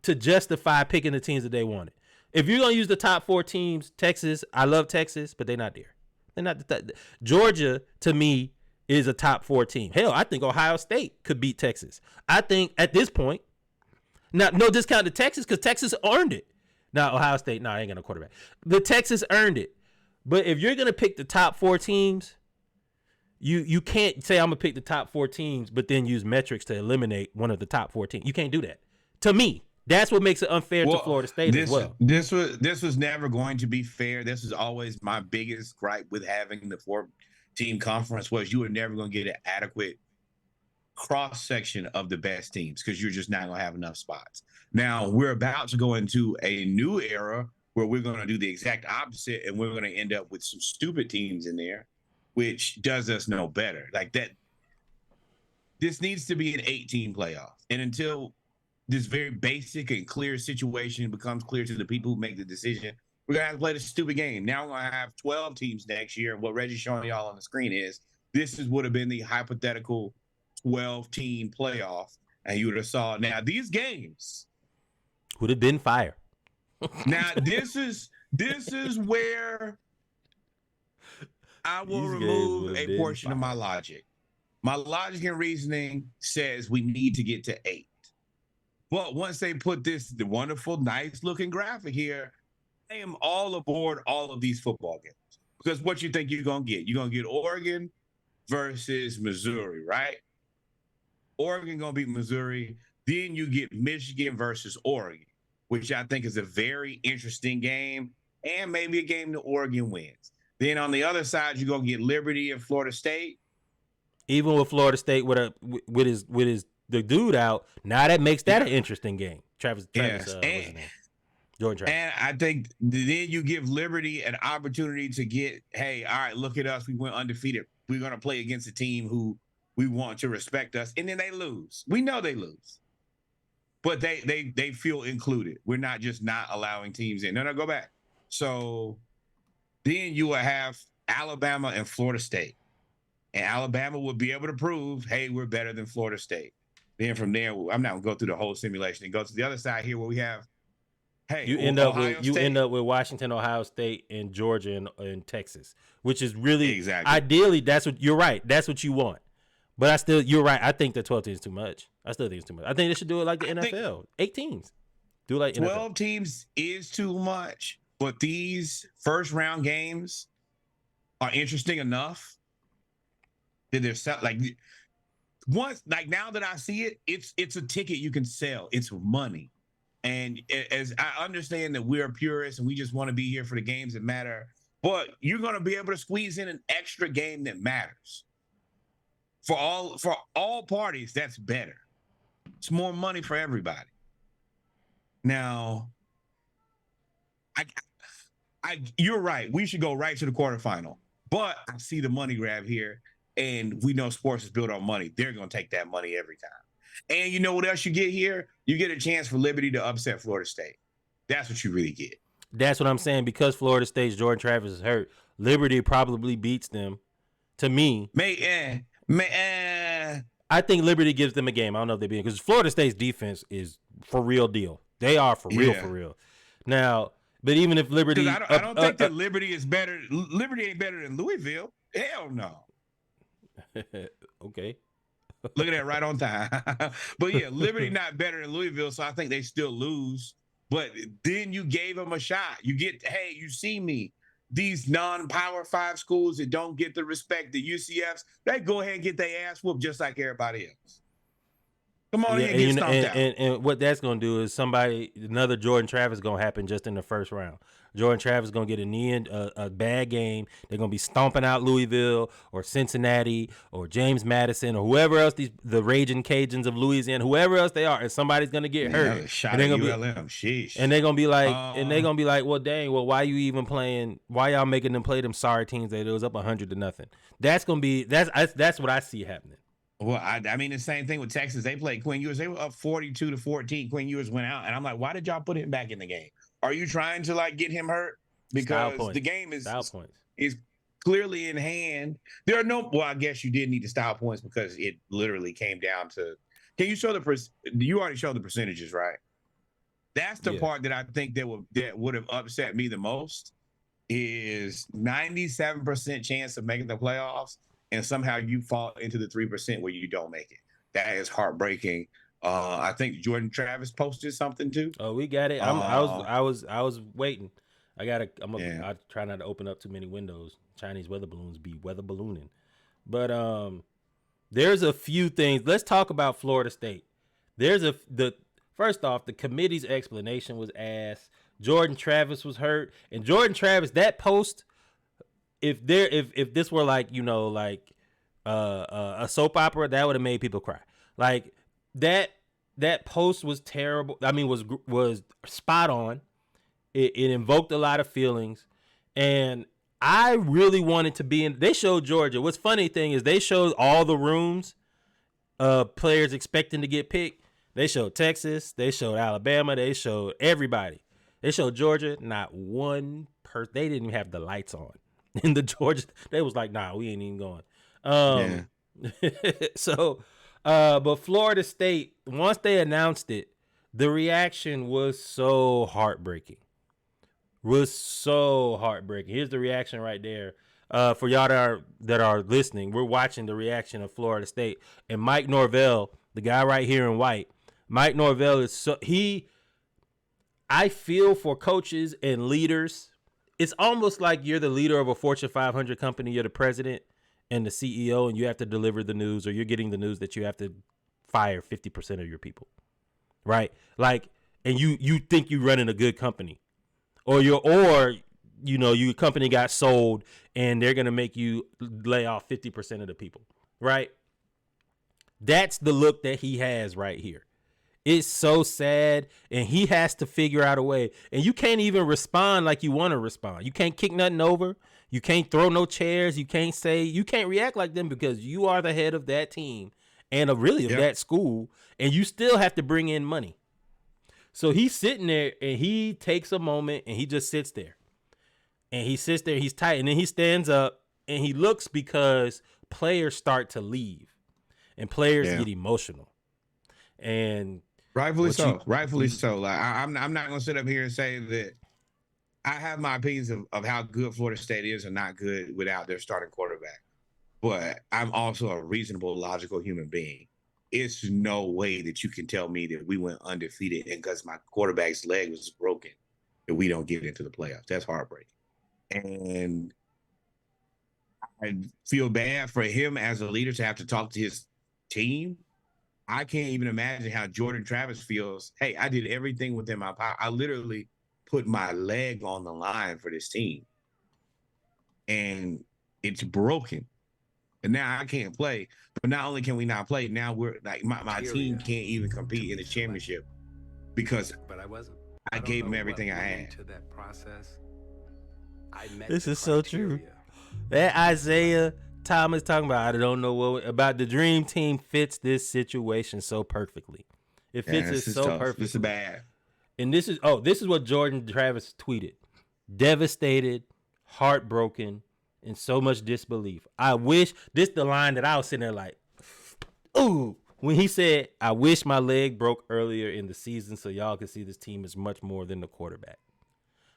to justify picking the teams that they wanted. If you're going to use the top 4 teams, Texas, I love Texas, but they're not there. They're not. Georgia, to me, is a top 4 team. Hell, I think Ohio State could beat Texas. I think at this point, now, no discount to Texas because Texas earned it. Now, Ohio State, I ain't got no quarterback. The Texas earned it. But if you're going to pick the top 4 teams, You can't say I'm gonna pick the top 4 teams, but then use metrics to eliminate one of the top 14. You can't do that. To me, that's what makes it unfair to Florida State as well. This was never going to be fair. This is always my biggest gripe with having the 4-team conference was you were never going to get an adequate cross section of the best teams because you're just not going to have enough spots. Now we're about to go into a new era where we're going to do the exact opposite, and we're going to end up with some stupid teams in there, which does us no better. Like that, this needs to be an 8-team playoff, and until this very basic and clear situation becomes clear to the people who make the decision, we're gonna have to play this stupid game. Now we're gonna have 12 teams next year, and what Reggie's showing y'all on the screen is this would have been the hypothetical 12-team playoff, and you would have saw. Now these games would have been fire. Now this is where I will remove a portion of my logic. My logic and reasoning says we need to get to 8. But once they put the wonderful, nice-looking graphic here, I am all aboard all of these football games. Because what you think you're going to get? You're going to get Oregon versus Missouri, right? Oregon going to beat Missouri. Then you get Michigan versus Oregon, which I think is a very interesting game and maybe a game that Oregon wins. Then on the other side, you're going to get Liberty and Florida State. Even with Florida State with his the dude out, now that makes that an interesting game. Travis yes. What's his name? Jordan Travis. And I think then you give Liberty an opportunity to get, hey, all right, look at us. We went undefeated. We're going to play against a team who we want to respect us. And then they lose. We know they lose. But they feel included. We're not just not allowing teams in. No, go back. So then you will have Alabama and Florida State. And Alabama will be able to prove, hey, we're better than Florida State. Then from there, I'm not going to go through the whole simulation and go to the other side here where we have, hey, you end up with Washington, Ohio State, and Georgia and Texas, which is really ideally that's what you're right. That's what you want. But you're right. I think that 12 teams is too much. I still think it's too much. I think they should do it like the NFL. 8 teams. Do like 12 NFL. Teams is too much, but these first round games are interesting enough that they're like once, like now that I see it, it's a ticket you can sell. It's money. And as I understand that we're purists and we just want to be here for the games that matter, but you're going to be able to squeeze in an extra game that matters. For all parties, that's better. It's more money for everybody. Now, you're right. We should go right to the quarterfinal. But I see the money grab here, and we know sports is built on money. They're going to take that money every time. And you know what else you get here? You get a chance for Liberty to upset Florida State. That's what you really get. That's what I'm saying. Because Florida State's Jordan Travis is hurt, Liberty probably beats them. To me, I think Liberty gives them a game. I don't know if they beat because Florida State's defense is for real deal. They are for real. Now, but even if Liberty, I don't think that Liberty is better. Liberty ain't better than Louisville. Hell no. Okay. Look at that, right on time. But yeah, Liberty not better than Louisville, so I think they still lose. But then you gave them a shot. You get, hey, you see me. These non-Power 5 schools that don't get the respect, the UCFs, they go ahead and get their ass whooped just like everybody else. Come on in and get stomped out. And what that's going to do is another Jordan Travis going to happen just in the first round. Jordan Travis going to get a bad game. They're going to be stomping out Louisville or Cincinnati or James Madison or whoever else, the Raging Cajuns of Louisiana, whoever else they are, and somebody's going to get hurt. And they're going to be like, well, dang, well, why you even playing? Why y'all making them play them sorry teams that it was up 100-0? That's what I see happening. Well, I mean, the same thing with Texas. They played Quinn Ewers. They were up 42-14. Quinn Ewers went out. And I'm like, why did y'all put him back in the game? Are you trying to, like, get him hurt? Because the game is clearly in hand. There are no – well, I guess you did need the style points because it literally came down to – can you show you already showed the percentages, right? That's the part that I think that would have upset me the most is 97% chance of making the playoffs. And somehow you fall into the 3% where you don't make it. That is heartbreaking. I think Jordan Travis posted something too. Oh, we got it. I was waiting. I try not to open up too many windows. Chinese weather balloons be weather ballooning. But there's a few things. Let's talk about Florida State. First off, the committee's explanation was ass. Jordan Travis was hurt, and Jordan Travis, that post, if this were like, a soap opera, that would have made people cry. Like that post was terrible. I mean, was spot on. It invoked a lot of feelings, and I really wanted to be in. They showed Georgia. What's funny thing is they showed all the rooms, players expecting to get picked. They showed Texas. They showed Alabama. They showed everybody. They showed Georgia. Not one person. They didn't even have the lights on in the Georgia. They was like, nah, we ain't even going. So, but Florida State, once they announced it, the reaction was so heartbreaking. Here's the reaction right there. For y'all that are listening, we're watching the reaction of Florida State, and Mike Norvell, the guy right here in white. Mike Norvell is I feel for coaches and leaders. It's almost like you're the leader of a Fortune 500 company. You're the president and the CEO, and you have to deliver the news, or you're getting the news that you have to fire 50% of your people, right? Like, and you think you're running a good company, or your company got sold and they're gonna make you lay off 50% of the people, right? That's the look that he has right here. It's so sad, and he has to figure out a way. And you can't even respond like you want to respond. You can't kick nothing over. You can't throw no chairs. You can't react like them, because you are the head of that team and of that school, and you still have to bring in money. So he's sitting there, and he takes a moment, and he just sits there. And he sits there, he's tight, and then he stands up, and he looks, because players start to leave, and players get emotional. And rightfully so. Like, I'm not going to sit up here and say that I have my opinions of how good Florida State is and not good without their starting quarterback. But I'm also a reasonable, logical human being. It's no way that you can tell me that we went undefeated and because my quarterback's leg was broken that we don't get into the playoffs. That's heartbreaking. And I feel bad for him as a leader to have to talk to his team. I can't even imagine how Jordan Travis feels. Hey, I did everything within my power. I literally put my leg on the line for this team, and it's broken. And now I can't play. But not only can we not play, now we're like my team can't even compete in the championship because I gave them everything I had. To that process, this is so true. That Isaiah Thomas talking about, I don't know what about the dream team fits this situation so perfectly. It fits it so perfectly. This is bad. And this is what Jordan Travis tweeted. Devastated, heartbroken, and so much disbelief. I wish this the line that I was sitting there like, ooh, when he said, I wish my leg broke earlier in the season so y'all could see this team is much more than the quarterback.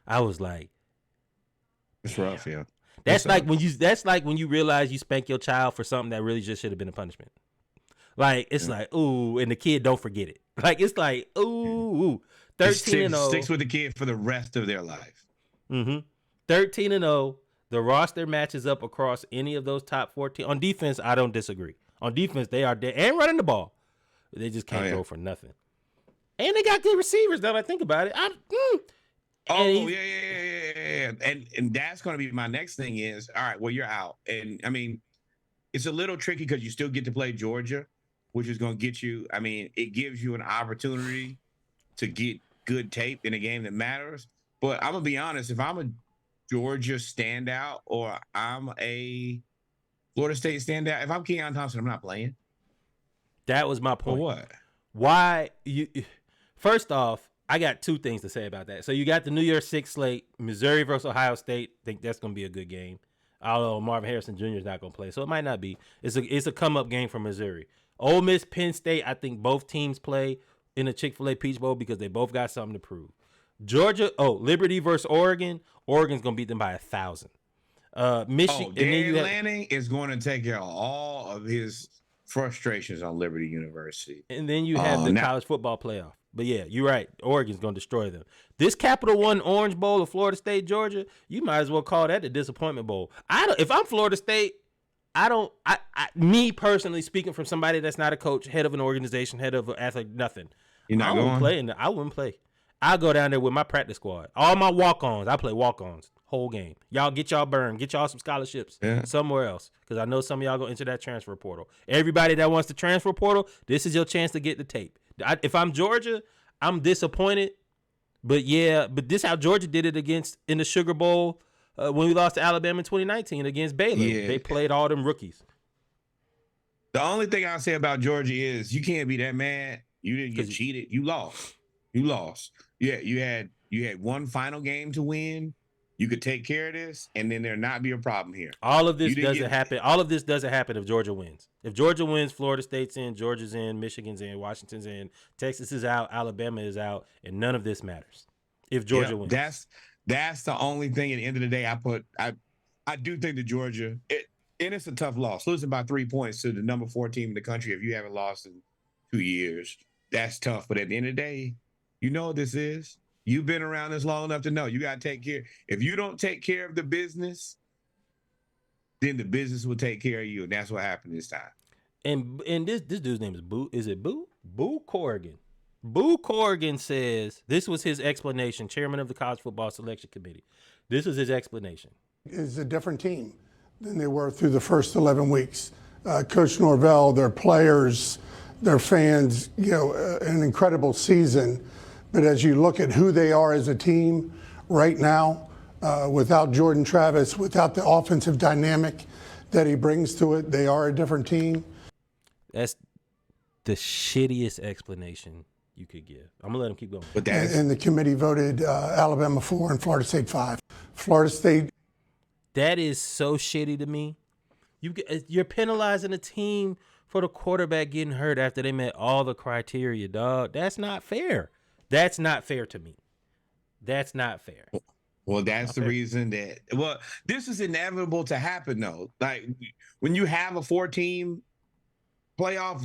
I was like, it's rough, yeah. That's like when you realize you spank your child for something that really just should have been a punishment. Like, it's like, ooh, and the kid don't forget it. Like, it's like, ooh, 13-0. Sticks with the kid for the rest of their life. 13-0. The roster matches up across any of those top 14. On defense, I don't disagree. On defense, they are dead and running the ball. They just can't throw for nothing. And they got good receivers, now that I think about it. Yeah. And that's going to be my next thing is, all right, well, you're out. And, I mean, it's a little tricky because you still get to play Georgia, which is going to get you, I mean, it gives you an opportunity to get good tape in a game that matters. But I'm going to be honest, if I'm a Georgia standout or I'm a Florida State standout, if I'm Keon Thompson, I'm not playing. That was my point. For what? Why you? First off, I got two things to say about that. So you got the New Year's 6 slate, Missouri versus Ohio State. Think that's going to be a good game. Although Marvin Harrison Jr. is not going to play, so it might not be. It's a come up game for Missouri. Ole Miss, Penn State. I think both teams play in the Chick-fil-A Peach Bowl because they both got something to prove. Georgia, Liberty versus Oregon. Oregon's going to beat them by 1,000. Michigan. Dan Lanning is going to take care of all of his frustrations on Liberty University. And then you have the college football playoff. But yeah, you're right. Oregon's going to destroy them. This Capital One Orange Bowl of Florida State, Georgia, you might as well call that the disappointment bowl. If I'm Florida State, Me personally, speaking from somebody that's not a coach, head of an organization, head of an athlete, nothing. You're not going? I wouldn't play. I'll go down there with my practice squad. All my walk-ons. I play walk-ons whole game. Y'all get y'all burned. Get y'all some scholarships somewhere else. Because I know some of y'all going to enter that transfer portal. Everybody that wants the transfer portal, this is your chance to get the tape. If I'm Georgia, I'm disappointed. But this how Georgia did it in the Sugar Bowl when we lost to Alabama in 2019 against Baylor. Yeah. They played all them rookies. The only thing I'll say about Georgia is you can't be that mad. You didn't get cheated. You lost. Yeah, you had one final game to win. You could take care of this, and then there not be a problem here. All of this doesn't happen. All of this doesn't happen if Georgia wins. If Georgia wins, Florida State's in, Georgia's in, Michigan's in, Washington's in, Texas is out, Alabama is out, and none of this matters. If Georgia wins, that's the only thing. At the end of the day, I do think that Georgia, and it's a tough loss. Losing by 3 points to the number 4 team in the country if you haven't lost in 2 years, that's tough. But at the end of the day, you know what this is. You've been around this long enough to know you got to take care. If you don't take care of the business, then the business will take care of you, and that's what happened this time. And this dude's name is Boo. Is it Boo? Boo Corrigan. Boo Corrigan says this was his explanation. Chairman of the College Football Selection Committee. This was his explanation. Is a different team than they were through the first 11 weeks. Coach Norvell, their players, their fans, an incredible season. But as you look at who they are as a team right now, without Jordan Travis, without the offensive dynamic that he brings to it, they are a different team. That's the shittiest explanation you could give. I'm going to let him keep going. But and the committee voted Alabama 4 and Florida State 5. Florida State. That is so shitty to me. You're penalizing a team for the quarterback getting hurt after they met all the criteria, dog. That's not fair. That's not fair to me. That's not fair. Well, that's the reason that, this is inevitable to happen, though. Like, when you have a 4-team playoff,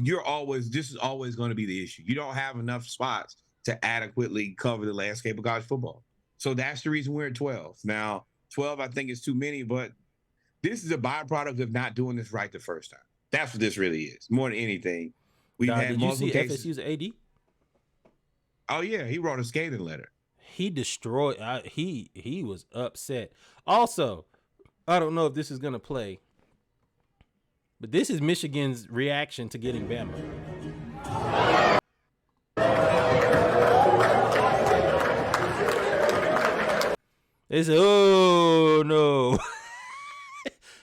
this is always going to be the issue. You don't have enough spots to adequately cover the landscape of college football. So that's the reason we're at 12. Now, 12, I think, is too many, but this is a byproduct of not doing this right the first time. That's what this really is, more than anything. We've had multiple cases. Did you see FSU's AD? Oh, yeah, he wrote a scathing letter. He destroyed. He was upset. Also, I don't know if this is going to play, but this is Michigan's reaction to getting Bama. They say, oh, no.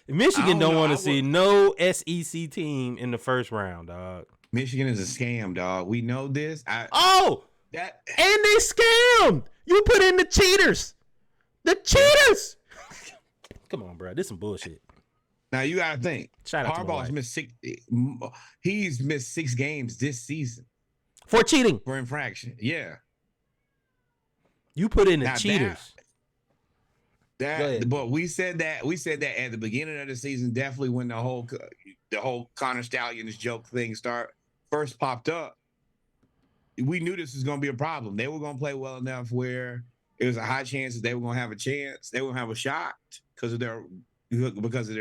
Michigan don't want to see no SEC team in the first round, dog. Michigan is a scam, dog. We know this. And they scammed. You put in the cheaters. The cheaters. Come on, bro. This is some bullshit. Now you gotta think. Harbaugh's missed 6. He's missed 6 games this season for cheating, for infraction. Yeah. You put in the cheaters. But we said that at the beginning of the season, definitely when the whole Connor Stallions joke thing first popped up. We knew this was going to be a problem. They were going to play well enough where it was a high chance that they were going to have a chance. They were going to have a shot because of their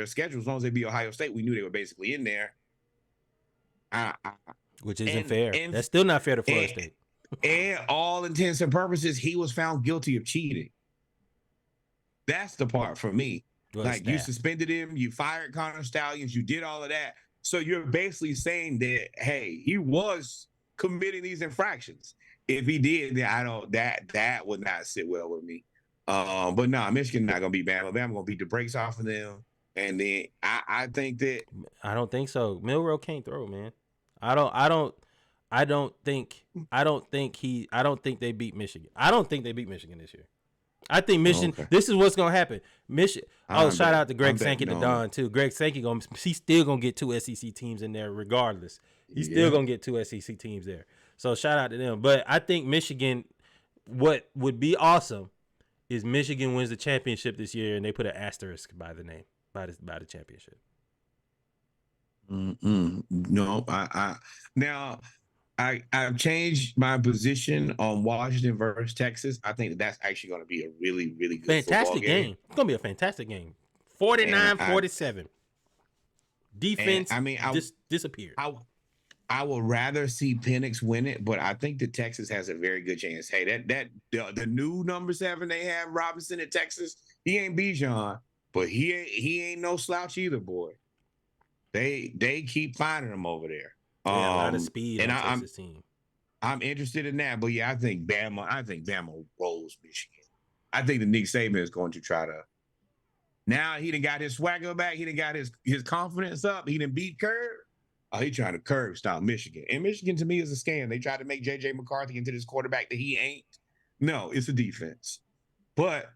schedule. As long as they beat Ohio State, we knew they were basically in there. Which isn't fair. That's still not fair to Florida State. And all intents and purposes, he was found guilty of cheating. That's the part for me. You suspended him, you fired Connor Stallions, you did all of that. So you're basically saying that, hey, he was committing these infractions. If he did, then that would not sit well with me. But no, Michigan not gonna beat Bama. Bama gonna beat the brakes off of them. And then I think that I don't think so. Milroe can't throw, man. I don't think they beat Michigan. I don't think they beat Michigan this year. I think Michigan. Oh, okay. This is what's gonna happen. Michigan. Shout out to Greg Sankey the Don too. Greg Sankey he's still gonna get 2 SEC teams in there regardless. He's still gonna get 2 SEC teams there. So shout out to them. But I think Michigan. What would be awesome is Michigan wins the championship this year and they put an asterisk by the name by the championship. No, I've changed my position on Washington versus Texas. I think that's actually going to be a really, really good fantastic game. It's going to be a fantastic game. 49-47. Defense, I mean, disappeared. I would rather see Penix win it, but I think that Texas has a very good chance. Hey, the new number 7 they have, Robinson at Texas, he ain't Bijan, but he ain't no slouch either, boy. They keep finding him over there. They got a lot of speed on Texas team. I'm interested in that, but yeah, I think Bama rolls Michigan. I think the Nick Saban is going to try to. Now he done got his swagger back. He done got his confidence up. He done beat Curb. Oh, he trying to curb stop Michigan. And Michigan, to me, is a scam. They tried to make J.J. McCarthy into this quarterback that he ain't. No, it's a defense. But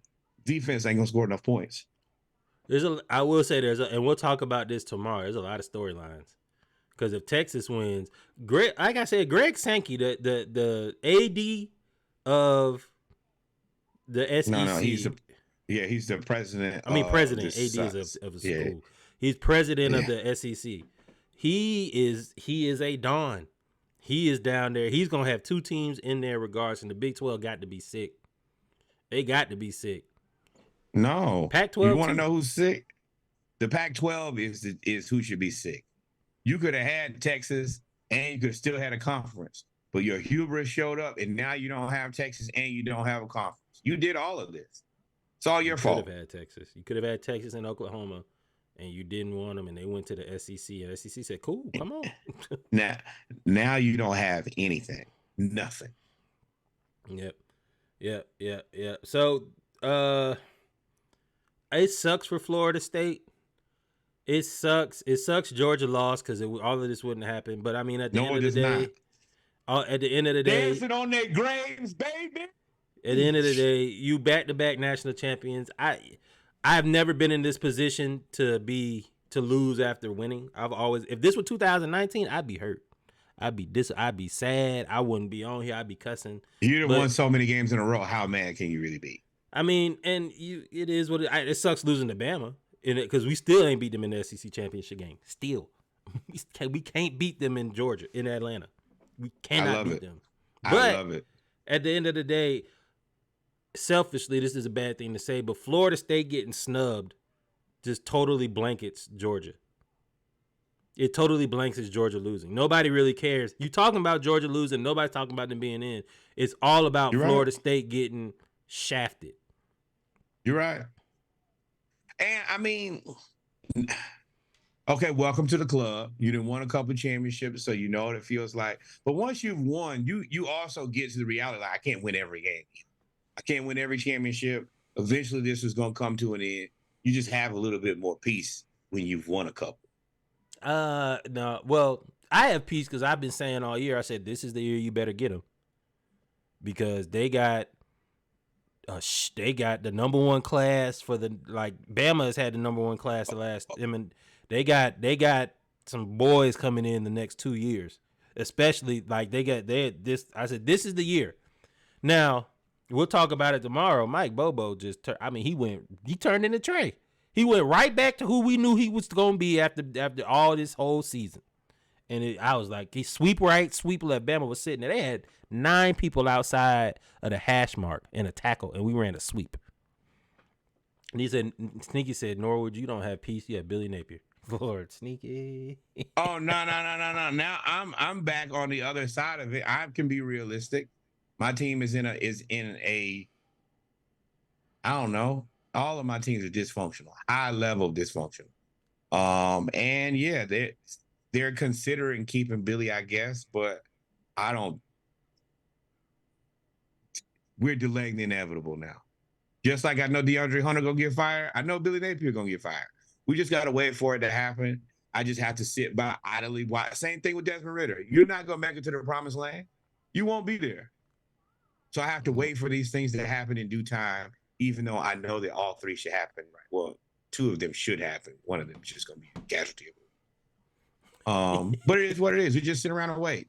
defense ain't going to score enough points. I will say and we'll talk about this tomorrow. There's a lot of storylines. Because if Texas wins, Greg Sankey, the AD of the SEC. No, he's the president. President. AD is of the school. Yeah. He's president of the SEC. He is a Don. He is down there. He's gonna have 2 teams in there regardless, and the Big 12 got to be sick. They got to be sick. No, Pac-12. You want to know who's sick? The Pac-12 is who should be sick. You could have had Texas, and you could have still had a conference, but your hubris showed up, and now you don't have Texas, and you don't have a conference. You did all of this. It's all your fault. You could have had Texas and Oklahoma. And you didn't want them, and they went to the SEC, and the SEC said, "Cool, come on." now you don't have anything, nothing. Yep. So, it sucks for Florida State. It sucks. Georgia lost because all of this wouldn't happen. But I mean, at the end of the day, dancing on their graves, baby. At the end of the day, you back-to-back national champions. I've never been in this position to lose after winning. If this were 2019, I'd be hurt. I'd be sad. I wouldn't be on here. I'd be cussing. You'd have won so many games in a row. How mad can you really be? I mean, it is what it sucks losing to Bama because we still ain't beat them in the SEC championship game. Still, we can't beat them in Georgia, in Atlanta. We cannot beat them. But I love it. At the end of the day, selfishly, this is a bad thing to say, but Florida State getting snubbed just totally blankets Georgia. It totally blankets Georgia losing. Nobody really cares. You talking about Georgia losing, nobody's talking about them being in. It's all about Florida State getting shafted. You're right. And I mean, okay, welcome to the club. You done won a couple championships, so you know what it feels like. But once you've won, you also get to the reality, like, I can't win every game. I can't win every championship. Eventually, this is going to come to an end. You just have a little bit more peace when you've won a couple. No. Well, I have peace because I've been saying all year, I said, this is the year you better get them. Because they got the number 1 class for Bama has had the number 1 class the last. I mean, they got some boys coming in the next 2 years, especially I said, this is the year. Now, we'll talk about it tomorrow. Mike Bobo he turned into Trey. He went right back to who we knew he was going to be after all this whole season. And I was like, he sweep right, sweep left. Bama was sitting there. They had 9 people outside of the hash mark in a tackle, and we ran a sweep. And he said, Sneaky said, Norwood, you don't have peace. You have Billy Napier. Lord, Sneaky. Oh, no. Now I'm back on the other side of it. I can be realistic. My team is in a I don't know. All of my teams are dysfunctional, high level dysfunctional. And yeah, they're considering keeping Billy, I guess, but I don't. We're delaying the inevitable now. Just like I know DeAndre Hunter gonna get fired, I know Billy Napier gonna get fired. We just gotta wait for it to happen. I just have to sit by idly watch. Same thing with Desmond Ridder. You're not gonna make it to the promised land. You won't be there. So I have to wait for these things to happen in due time, even though I know that all 3 should happen. Right? Well, 2 of them should happen. One of them is just going to be a casualty of it. But it is what it is. We just sit around and wait.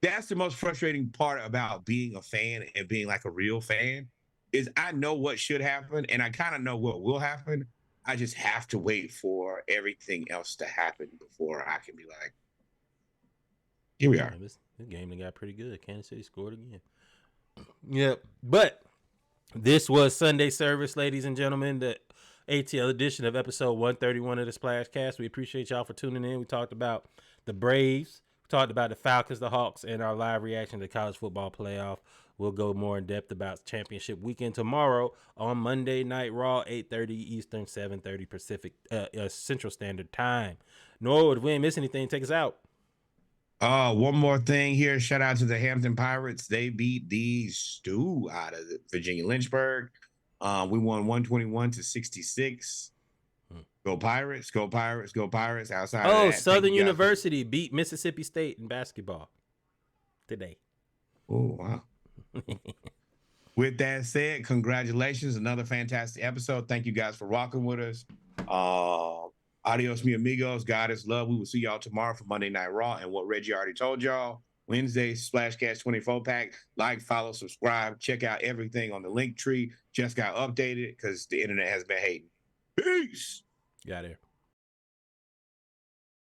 That's the most frustrating part about being a fan and being like a real fan is I know what should happen and I kind of know what will happen. I just have to wait for everything else to happen before I can be like, here we are. This game got pretty good. Kansas City scored again. Yep. But this was Sunday service, ladies and gentlemen. ATL edition of episode 131 of the Splashcast. We appreciate y'all for tuning in. We talked about the Braves, we talked about the Falcons, the Hawks, and our live reaction to the college football playoff. We'll go more in depth about championship weekend tomorrow on Monday Night Raw, 8:30 Eastern, 7:30 Pacific, Central Standard Time. Norwood, if we ain't miss anything, take us out. One more thing here. Shout out to the Hampton Pirates. They beat the stew out of Virginia Lynchburg. We won 121-66. Go Pirates, go Pirates, go Pirates. Outside of that, Southern University beat Mississippi State in basketball today. Oh, wow. With that said, congratulations. Another fantastic episode. Thank you guys for rocking with us. Adios, mi amigos. God is love. We will see y'all tomorrow for Monday Night Raw. And what Reggie already told y'all, Wednesday, Splashcast 24 pack. Like, follow, subscribe. Check out everything on the link tree. Just got updated because the internet has been hating. Peace. Got it.